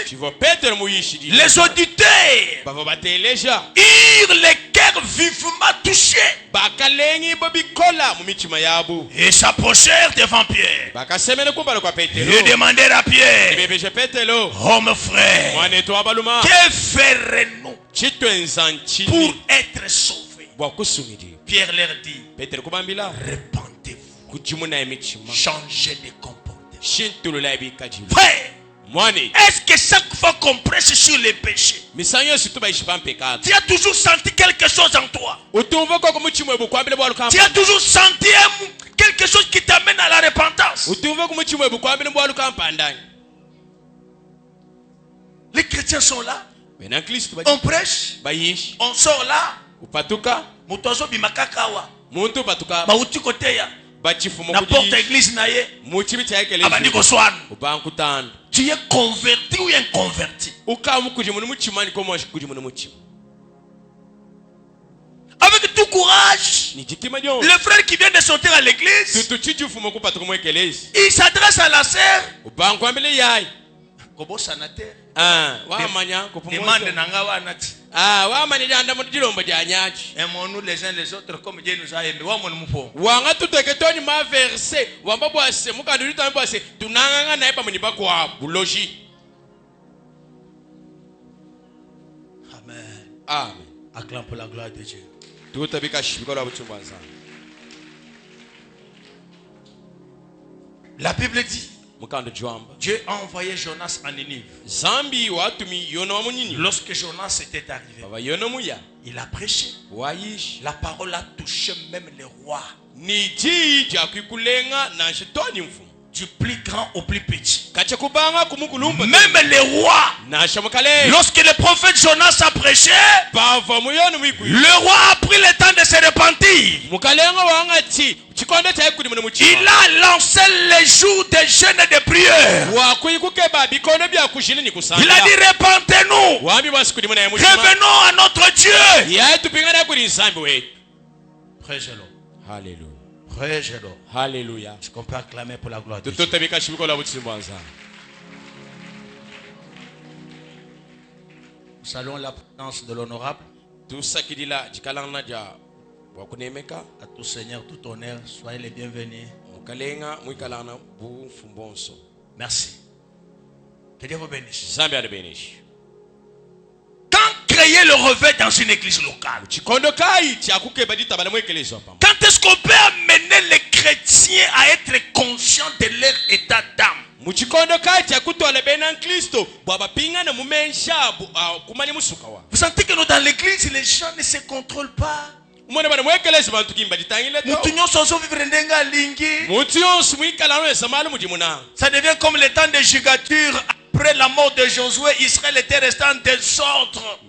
les auditeurs eurent les cœurs vivement touchés et s'approchèrent devant Pierre et demandèrent à Pierre, oh mon frère, que ferons-nous pour être sauvés? Pierre leur dit, répentez-vous, changez de comportement. Frère, est-ce que chaque fois qu'on prêche sur les péchés, tu as toujours senti quelque chose en toi? Tu as toujours senti quelque chose qui t'amène à la repentance? Les chrétiens sont là, on prêche, on sort là, mutozo bimakakawa, bauti koteya, na porte église naye, abandi koswana. Tu es converti ou inconverti? Avec tout courage, le frère qui vient de sortir à l'église, il s'adresse à la sœur. Kobo sanateur. Demande nanga wanati. Aimons-nous les uns les autres comme Dieu nous a aimés. Amen. Amen. Acclame pour la gloire de Dieu. La Bible dit, Dieu a envoyé Jonas en Ninive. Lorsque Jonas était arrivé, il a prêché. La parole a touché même les rois, du plus grand au plus petit. Même les rois. Lorsque le prophète Jonas a prêché, le roi a pris le temps de se repentir. Il a lancé les jours de jeûne et de prière. Il a dit, repentez-nous, revenons à notre Dieu. Praise-le. Alléluia. Praise-le. Alléluia. Est-ce qu'on peut acclamer pour la gloire de Dieu? Nous saluons la présence de l'honorable. À tout Seigneur, tout honneur, soyez les bienvenus. Merci. Que Dieu vous bénisse. Quand créer le revêt dans une église locale? Quand est-ce qu'on peut amener les chrétiens à être conscients de leur état d'âme? Vous sentez que dans l'église, les gens ne se contrôlent pas. Ça devient comme le temps de jugature. Après la mort de Josué, Israël était resté en désordre.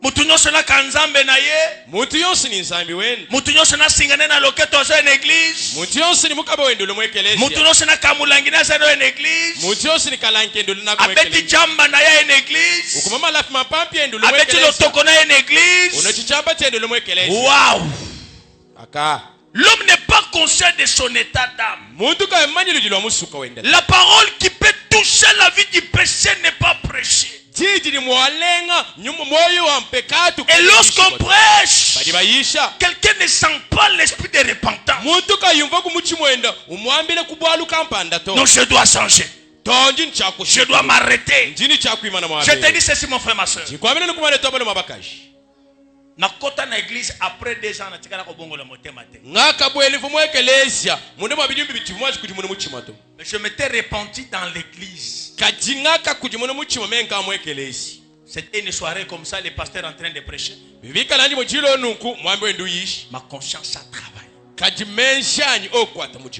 Mutu nyonso na kanzambe na ye. Mutu nyonso ni nzambi wenu. Mutu nyonso na singane na loketo azo en église. Mutu nyonso ni mukaba wendo lo mwekelesia. Mutu nyonso na kamulangi na zero en église. Mutu nyonso ni kalankendo lo na mwekelesia. Abeti jamba na ya en église. Ukumama lafi mapampi endo lo mwekelesia. Abeti lotoko na en église. Unochichamba tendo lo mwekelesia. Wow. Aka. L'homme n'est pas conscient de son état d'âme. La parole qui peut toucher la vie du péché n'est pas prêchée. Et lorsqu'on prêche, quelqu'un ne sent pas l'esprit de repentance. Donc je dois changer. Je dois m'arrêter. Je te dis ceci, mon frère, ma soeur. Nakota na église après 2 ans na tikala ko bongo la motema te. Mais je m'étais repenti dans l'église. C'était une soirée comme ça, les pasteurs en train de prêcher. Ma conscience a travaillé.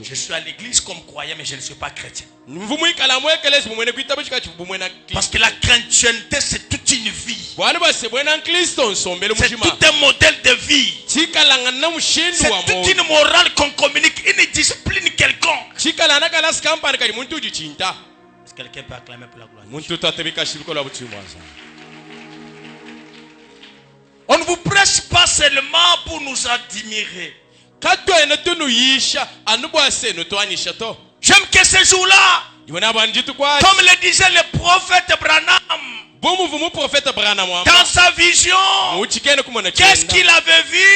Je suis à l'église comme croyant, mais je ne suis pas chrétien. Parce que la chrétienté, c'est toute une vie. C'est tout un modèle de vie. C'est toute une morale qu'on communique, une discipline quelconque. Est-ce que quelqu'un peut acclamer pour la gloire? On ne vous prêche pas seulement pour nous admirer. J'aime que ce jour-là, comme le disait le prophète Branham, dans sa vision, qu'est-ce qu'il avait vu?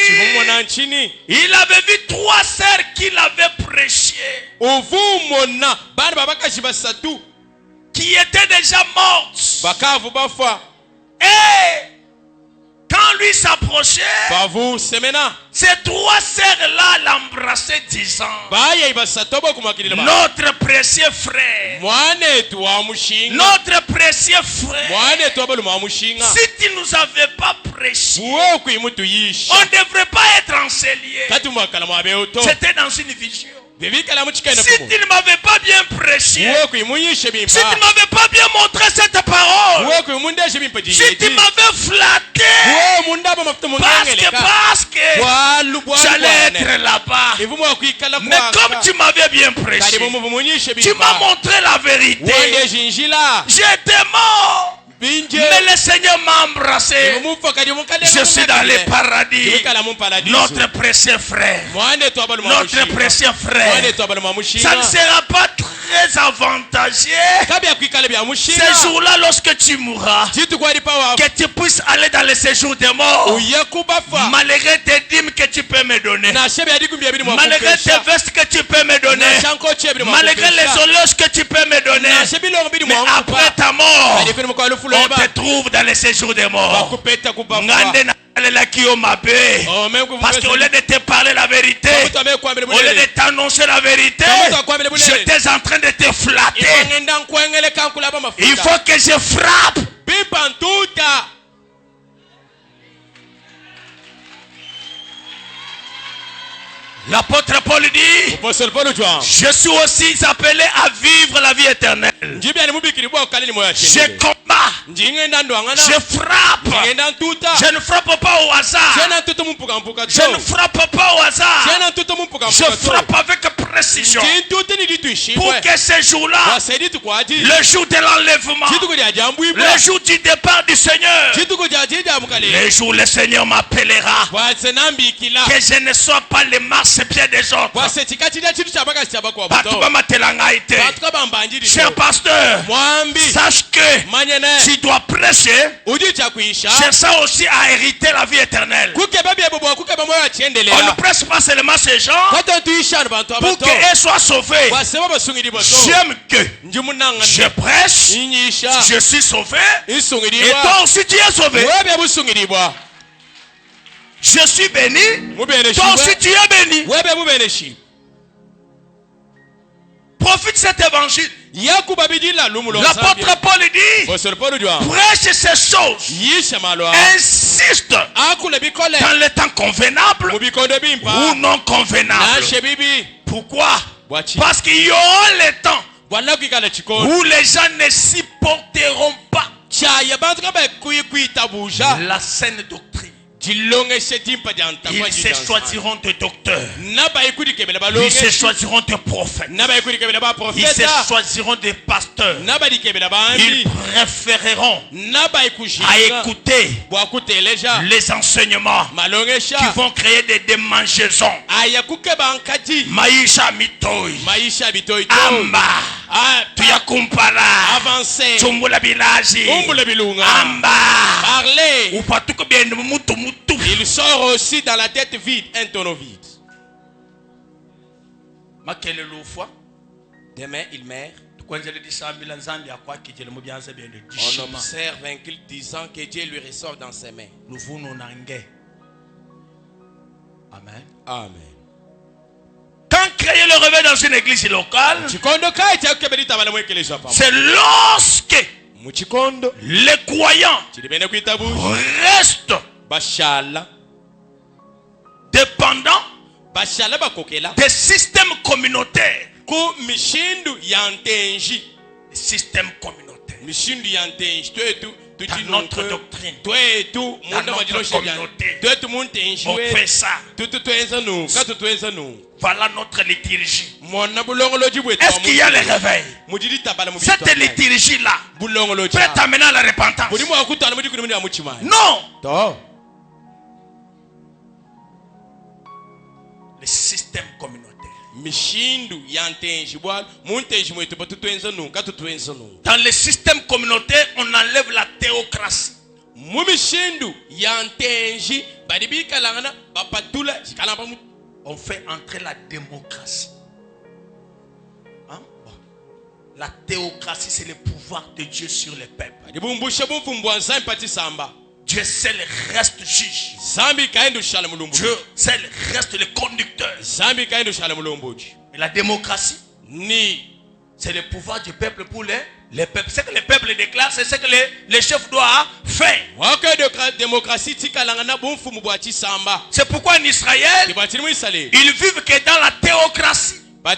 Il avait vu 3 sœurs qu'il avait prêchées, qui étaient déjà mortes. Et quand lui s'approchait, ces 3 sœurs-là l'embrassaient disant: notre précieux frère, notre précieux frère, si tu nous avais pas prêché, on ne devrait pas être encellier. C'était dans une vision. Si tu ne m'avais pas bien prêché, si tu ne m'avais pas bien montré cette parole, si tu m'avais flatté, parce que j'allais être là-bas. Mais comme tu m'avais bien prêché, tu m'as montré la vérité, j'étais mort. Mais le Seigneur m'a embrassé. Je suis dans le paradis. Notre précieux frère, notre précieux frère, ça ne sera pas très avantageux ce jour-là lorsque tu mourras, que tu puisses aller dans le séjour des morts malgré tes dîmes que tu peux me donner, malgré tes vestes que tu peux me donner, malgré les horloges que tu peux me donner. Mais après ta mort, on te trouve dans le séjour des morts. Parce qu'au lieu de te parler la vérité, au lieu de t'annoncer la vérité, j'étais en train de te flatter. Il faut que je frappe. L'apôtre Paul dit: je suis aussi appelé à vivre la vie éternelle. Je combats, je frappe. Je ne frappe pas au hasard. Je ne frappe pas au hasard. Je frappe avec précision pour que ce jour-là, le jour de l'enlèvement, le jour du départ du Seigneur, le jour où le Seigneur m'appellera, que je ne sois pas les marchepieds des autres. Cher pasteur, sache que tu dois prêcher, cherchant aussi à hériter la vie éternelle. On ne prêche pas seulement ces gens pour qu'elles soient sauvées. J'aime que je prêche, je suis sauvé, et toi aussi tu es sauvé. Je suis béni, toi aussi tu es béni. Profite cet évangile. L'apôtre Paul dit: prêche ces choses, insiste dans le temps convenable ou non convenable. Pourquoi? Parce qu'il y aura le temps où les gens ne supporteront pas. la saine doctrine. Ils se choisiront de docteurs. Ils se choisiront de prophètes. Ils se choisiront de pasteurs. Ils préféreront à écouter les enseignements qui vont créer des démangeaisons. Maïcha mitoi. Amba. Tuya kumpala. Avancez. Tumbula bilaji. Amba. Parlez. Upatuko bien mutu. Il sort aussi dans la tête vide, un tonneau vide. Demain, il meurt. On observe un culte disant que Dieu lui ressort dans ses mains. Amen. Amen. Quand créer le réveil dans une église locale, c'est lorsque les croyants restent dépendant des systèmes communautaires. Des systèmes communautaires. Dans notre doctrine, dans notre communauté, on fait ça. Voilà notre liturgie. Est-ce qu'il y a le réveil? Cette liturgie-là peut t'amener à la repentance. Non. Le système communautaire. Dans le système communautaire, on enlève la théocratie. On fait entrer la démocratie. Hein? Bon. La théocratie, c'est le pouvoir de Dieu sur les peuples. Dieu seul reste juge. Dieu seul reste le conducteur. Et la démocratie, c'est le pouvoir du peuple pour les peuples. Ce que les peuples déclarent, c'est ce que les chefs doivent faire. C'est pourquoi en Israël, ils vivent que dans la théocratie. Et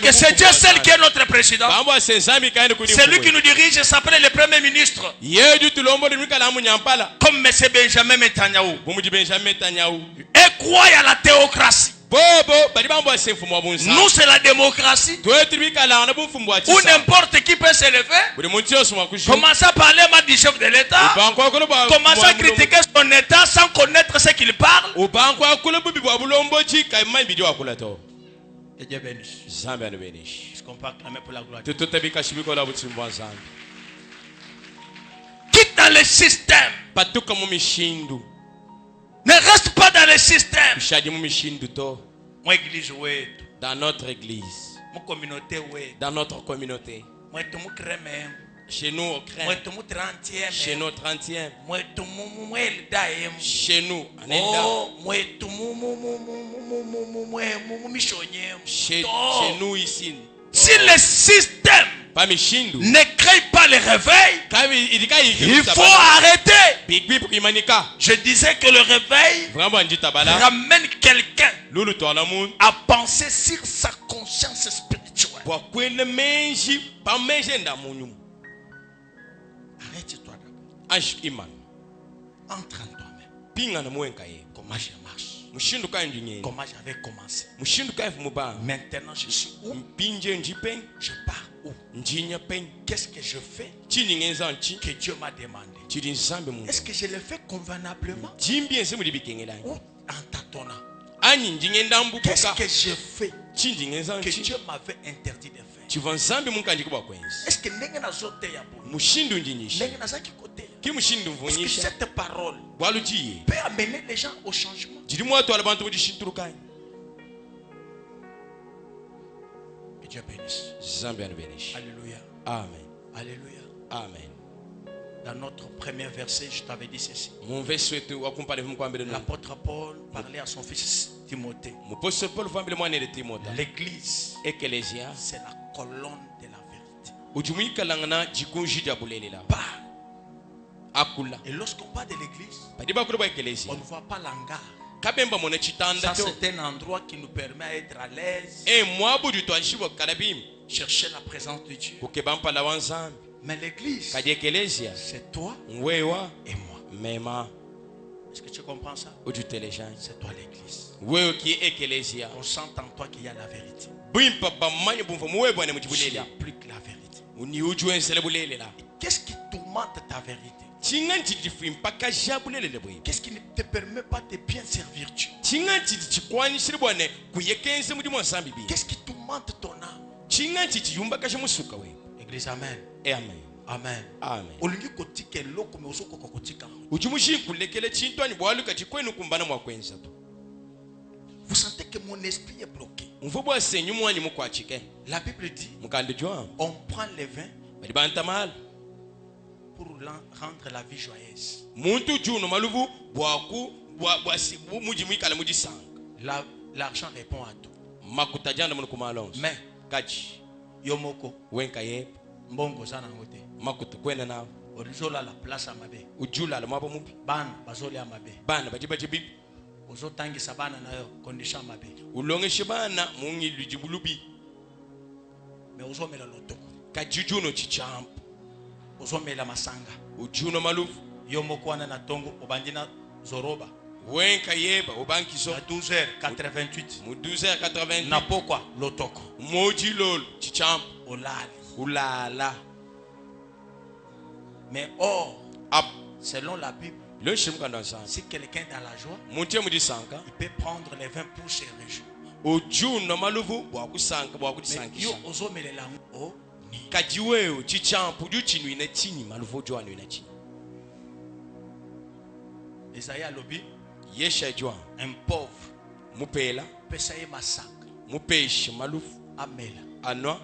que c'est Dieu seul qui est notre président. C'est lui qui nous dirige, s'appelle le premier ministre. Comme M. Benjamin Netanyahu. Et croit à la théocratie. Nous, c'est la démocratie où n'importe qui peut se lever, commencer à parler mal du chef de l'État, commencer à critiquer son État sans connaître ce qu'il parle. Que Dieu bénisse. Est-ce qu'on peut acclamer pour la gloire? Quitte dans le système. Ne reste pas dans le système. Dans notre église. Dans notre communauté. Chez nous au Crème. Chez nous au 30e. Chez nous en Elda. Chez nous ici. Si le système ne crée pas le réveil, il faut arrêter. Je disais que le réveil ramène quelqu'un à penser sur sa conscience spirituelle. Arrête-toi d'abord. Entre en toi-même. Comment je marche? Comment j'avais commencé? Maintenant je suis où? Je pars où? Qu'est-ce que je fais que Dieu m'a demandé? Est-ce que je le fais convenablement ou en tâtonnant? Qu'est-ce que je fais que Dieu m'avait interdit de faire? Est-ce que est-ce que cette parole peut amener les gens au changement? Que Dieu bénisse. Alléluia. Amen. Alléluia. Amen. Dans notre premier verset, je t'avais dit ceci. L'apôtre Paul parlait à son fils Timothée. L'église, c'est la colonne de la vérité. Et lorsqu'on parle de l'église, on ne voit pas l'hangar. Ça, c'est un endroit qui nous permet d'être à l'aise. Chercher la présence de Dieu. Mais l'église, c'est toi et moi. Est-ce que tu comprends ça? C'est toi l'église. On sent en toi qu'il y a la vérité. Il n'y a plus que la vérité. Qu'est-ce qui tourmente ta vérité? Qu'est-ce qui ne te permet pas de bien servir Dieu? Qu'est-ce qui tourmente ton âme? Église, amen. Amen. Amen. Vous sentez que mon esprit est bloqué. La Bible dit, on prend les vins pour rendre la vie joyeuse. L'argent répond à tout. Mais Yomoko Mbongo sana ngote makutu kwenda nao orizola la place amabe ujula la mabo mubi bana bazoli amabe bana bajibaje bibi uzotangisa bana nayo condition amabe ulongeshe bana mungi lujibulubi me uzomela lotoko kajujuno chichamp uzomela masanga ujuno malufu yomokwana na tongo obandina zoroba wenka yeba obankiso à 12h88 mu 12h88 na pokwa lotoko moji lolo chichamp olali ulala. Mais selon la Bible, si quelqu'un est dans la joie, il peut prendre les vins pour se réjouir. Isaïe a lobby, un pauvre, peut essayer massacre, amela, alang,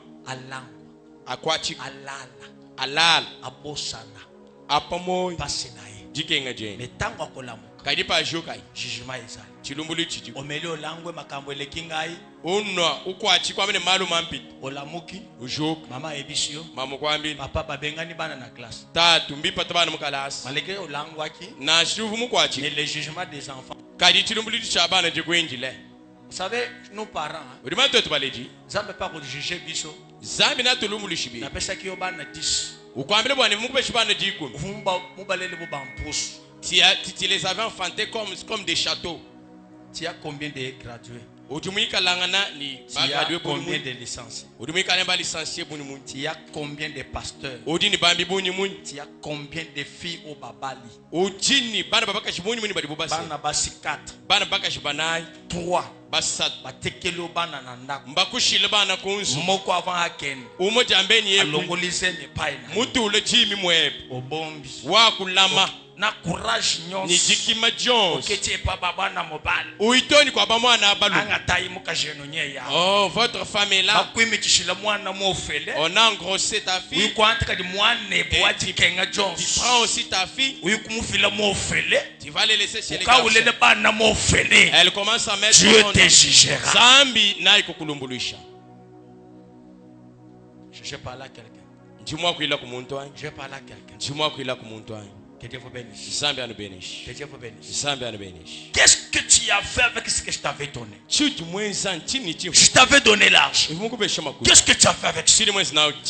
alala abosana apamoy pasinaye jikenga jeni metango akolamuka kadi pa jokai jugement ezali chilumbulu chiji omeli olangwe makambo eleki ngai unwa ukwachi kwa mene malu mampit olamuki ujok mama ebisio mama kwambi papa babengani bana na classe tatu mbipa tabana mukalas maleke olangwaki na shuvu mukwachi mais le jugement des enfants kadi chilumbulu chabana jigwenjile. Vous savez, nos parents, Zambe pas juger biso. Zambe na tulumbulu shibi. Na pesa ki obana 10. Ukwambile bwana mukube shibana 10. Mubalele bo bampusu. Tu les avais enfantés comme des châteaux. Tu as combien de gradués? Tu as combien de licenciés? Tu as combien de pasteurs? Tu as combien de filles au babali? Bana basi 4. 3. Batekelo bana na ndako. Moko avant akene. Alongolise ne paina. Obombi. Wakulama. Na courage nyonso. Nijikima Jones. Oketi pa baba na mobali. Uitoni kwa bamwana abalu. Angatai muka jenonye ya. Oh, votre femme est là. Bakwimi kishila mwana mofele. On a engrossé ta fille. Uyu kwantaka di mwana boati kenga Jones. Tu prends aussi ta fille. Uyu kumufila mofele. Tu vas les laisser chez les garçons. Ukaulele bana mofele. Elle commence à mettre Dieu te jugera. Zambi na ikukulumbulisha. Je parle à quelqu'un. Dis-moi qu'il a comme toi. Je parle à quelqu'un. Dis-moi qu'il a comme toi. Que Dieu vous bénisse. Que Dieu vous bénisse. Qu'est-ce que tu as fait avec ce que je t'avais donné? Je t'avais donné l'argent. Qu'est-ce que tu as fait avec ça?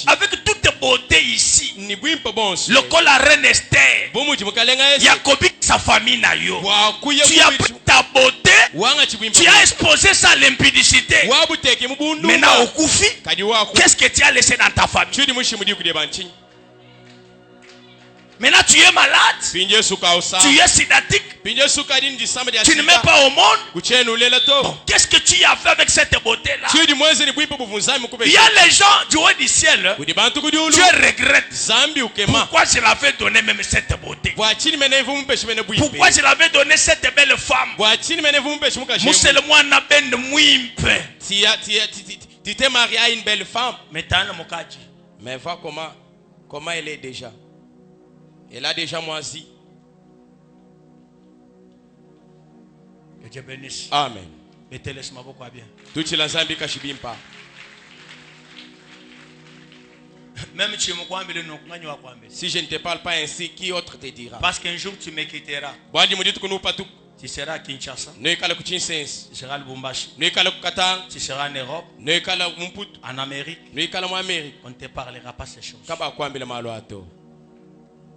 Avec toute ta beauté ici. Le col à reine Esther. Yacobi, sa famille n'a eu. Tu as pris ta beauté. Tu as exposé ça à l'impudicité. Maintenant au Koufi, qu'est-ce que tu as laissé dans ta famille? Maintenant tu es malade, tu es sidatique, tu ne mets pas au monde. Bon, qu'est-ce que tu as fait avec cette beauté-là? Il y a les gens du haut du ciel, Dieu regrette. Pourquoi je l'avais donné même cette beauté? Pourquoi je l'avais donné cette belle femme? Tu t'es marié à une belle femme. Mais vois comment elle est déjà. Elle a déjà moisi. Que Dieu bénisse. Amen. Tout la Zambie kashibimpa. Même si je ne te parle pas ainsi, qui autre te dira? Parce qu'un jour tu me quitteras. Tu seras à Kinshasa. noikala ku Kinsense, Tu seras à Lubumbashi. noikala ku Katanga, Tu seras en Europe. noikala mu Mputu, En Amérique. noikala mu Amerika. On ne te parlera pas ces choses. Kaba kwambila malo ato.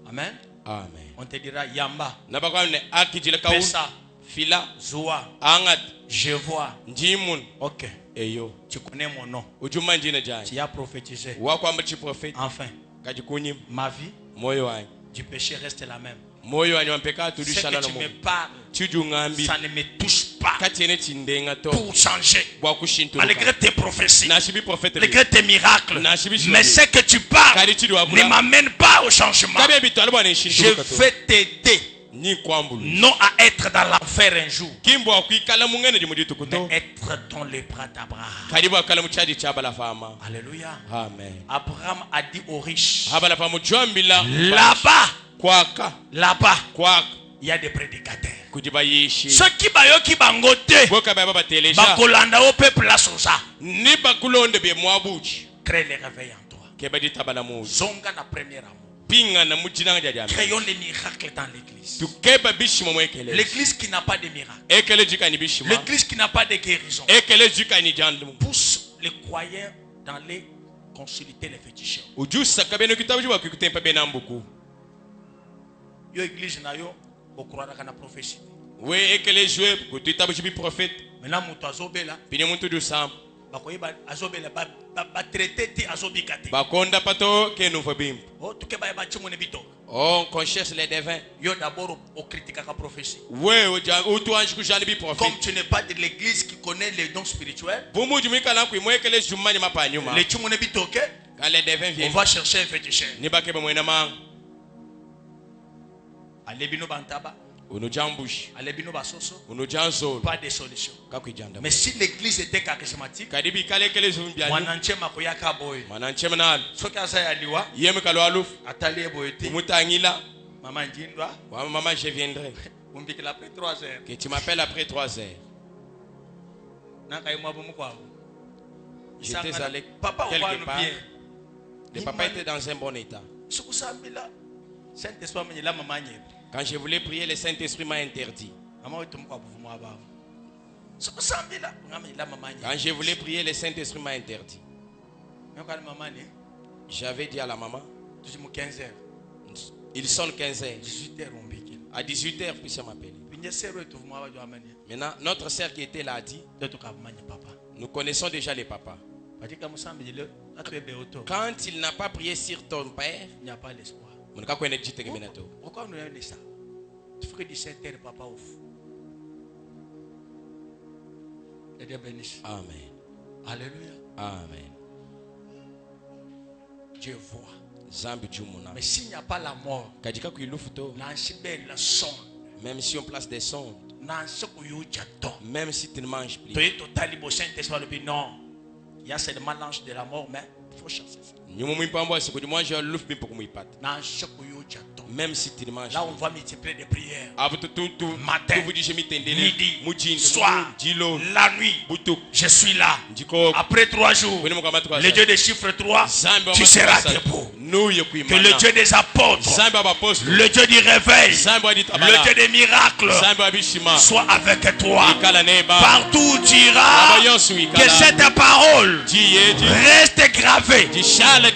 Amen. Amen. On te dira Yamba. Nabakwamne akijila kawu. Pesa. Fila. Zoua. Angat. Je vois. Njimun. Ok. Eyo. Tu connais mon nom. Ujuma njina jani. Tu as prophétisé. Wakwamba chi prophète. Enfin. Kajikunyim. Ma vie Moyo wanyu. du péché reste la même. Moyo wanyu wampeka Ce tudishana que na tu me Mungu. parles, Tujungambi. ça ne me touche pas. Kati ene chindenga to. Pour changer. Bwakushintu. Malgré tes prophéties. Nashibi prophète. Malgré tes miracles. Nashibi Mais ce que tu parles Kari chidu wabula. ne m'amène pas au changement. Kabe bitu bwana nshintu. Je vais t'aider. Ni kwambulu. Non à être dans l'enfer un jour. Kimbo akwikala mungene di muditu kuto. Mais être dans les bras d'Abraham. Karibu akala muchaji chabala fama. Alléluia. Amen. Abraham a dit aux riches. Habala fama chwambila. Là-bas. Kwaka. Là-bas. Kwaka. Il y a des prédicateurs. Kujiba yishi. Ceux qui bayoki bangote. Boka baba teleja. Bakolanda au peuple la sosa. Ni bakulonde be mwabuchi. Crée le réveil en toi. Kebadi tabala mu. Zonga na premier amour. Pinga na mujinanga jaja. Créons des miracles dans l'église. Tukeba bishimo mwekele. L'église qui n'a pas de miracles. Ekele jika ni bishimo. L'église qui n'a pas de guérison. Ekele jika ni jandu. Pousse les croyants dans les consulter les féticheurs. Ujusa kabeno kitabu jiwa kikutempa benambuku. Yo église na yo okroira kana prophétie. We ekele jwe kutitabu jibi prophète. Maintenant muto azobela. Pine muntu du sam. Bakoyeba azobela ba traiter ti azobikate. Bakonda pato ke nouveau bim. Oh tout ke ba ba chimone bito. Oh, qu'on cherche les devins. Yo d'abord au critique la prophétie. Ouais, ou toi ange kujani bi prophète. Comme tu n'es pas de l'église qui connaît les dons spirituels. Bumu jumika la ku mwekele jumani mapanyuma. Les chimone bito ke. Quand les devins viennent. On va chercher un féticheur. Ni ba ke ba mwena mang. Alebino bantaba. Unujambush. Alebino basoso. Unujanzo. Pas de solution. Kakujanda. Mais si l'église était charismatique, kadibi kale kele zumbiani. mwananche makoyaka boy. Mwananche manal. Soki asa ya liwa. Yeme kalo aluf. Atali boyeti. Mutangila. Maman Ndindwa. Maman, je viendrai. On dit que après 3 heures. Que tu m'appelles après 3 heures. J'étais allé papa quelque part. Le papa était dans un bon état. Quand je voulais prier, le Saint-Esprit m'a interdit. Quand je voulais prier, le Saint-Esprit m'a interdit. J'avais dit à la maman, il sonne 15 heures. À 18 heures, puis ça m'appelle. Maintenant, notre sœur qui était là a dit, nous connaissons déjà les papas. Quand il n'a pas prié sur ton père, il n'y a pas l'espoir. Pourquoi nous avons ça? Tu ferais 17 heures, papa ouf. Et Dieu bénisse. Amen. Alléluia. Amen. Dieu voit. Mais s'il n'y a pas la mort, même si on place des sondes, même si tu ne manges plus, non, il y a seulement l'ange de la mort, mais il faut chasser ça. Même si tu ne manges là, on va multiplier des prières. Matin, midi, soir, la nuit. Je suis là. Après 3 jours, le Dieu des chiffres 3, tu seras debout. Que le Dieu des apôtres, le Dieu du réveil, le Dieu des miracles soit avec toi. Partout où tu iras, que cette parole reste gravée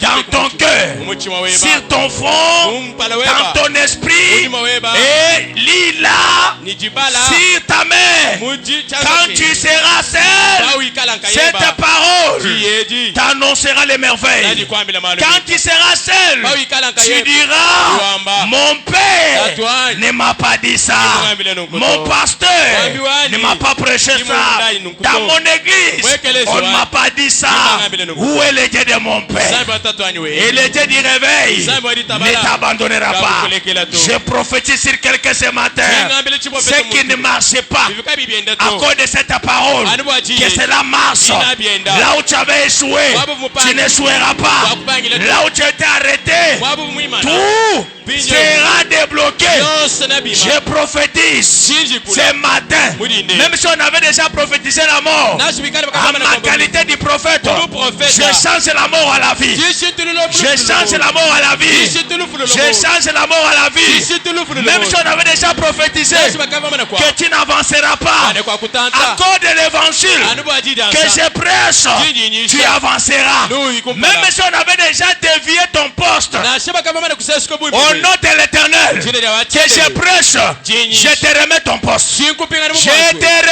dans ton cœur, sur ton front, dans ton esprit, et lis-la sur ta main. Quand tu seras seul, cette parole t'annoncera les merveilles. Quand tu seras seul, tu diras, mon père ne m'a pas dit ça, mon pasteur ne m'a pas prêché ça, dans mon église on ne m'a pas dit ça. Où est le Dieu de mon père? Et le Dieu du réveil ne t'abandonnera pas. Je prophétise sur quelqu'un ce matin, ce qui ne marche pas à cause de cette parole, que cela marche. Là où tu avais échoué, tu n'échoueras pas. Là où tu étais arrêté, tout sera débloqué. Je prophétise ce matin. Même si on avait déjà prophétisé la mort, à ma qualité de prophète, je change la mort à la vie. Je change la mort à la vie. Je change la mort à la vie. Même si on avait déjà prophétisé que tu n'avanceras pas à cause de l'évangile que je prêche, tu avanceras. Même si on avait déjà dévié ton poste, au nom de l'Éternel que je prêche, je te remets ton poste. Je te remets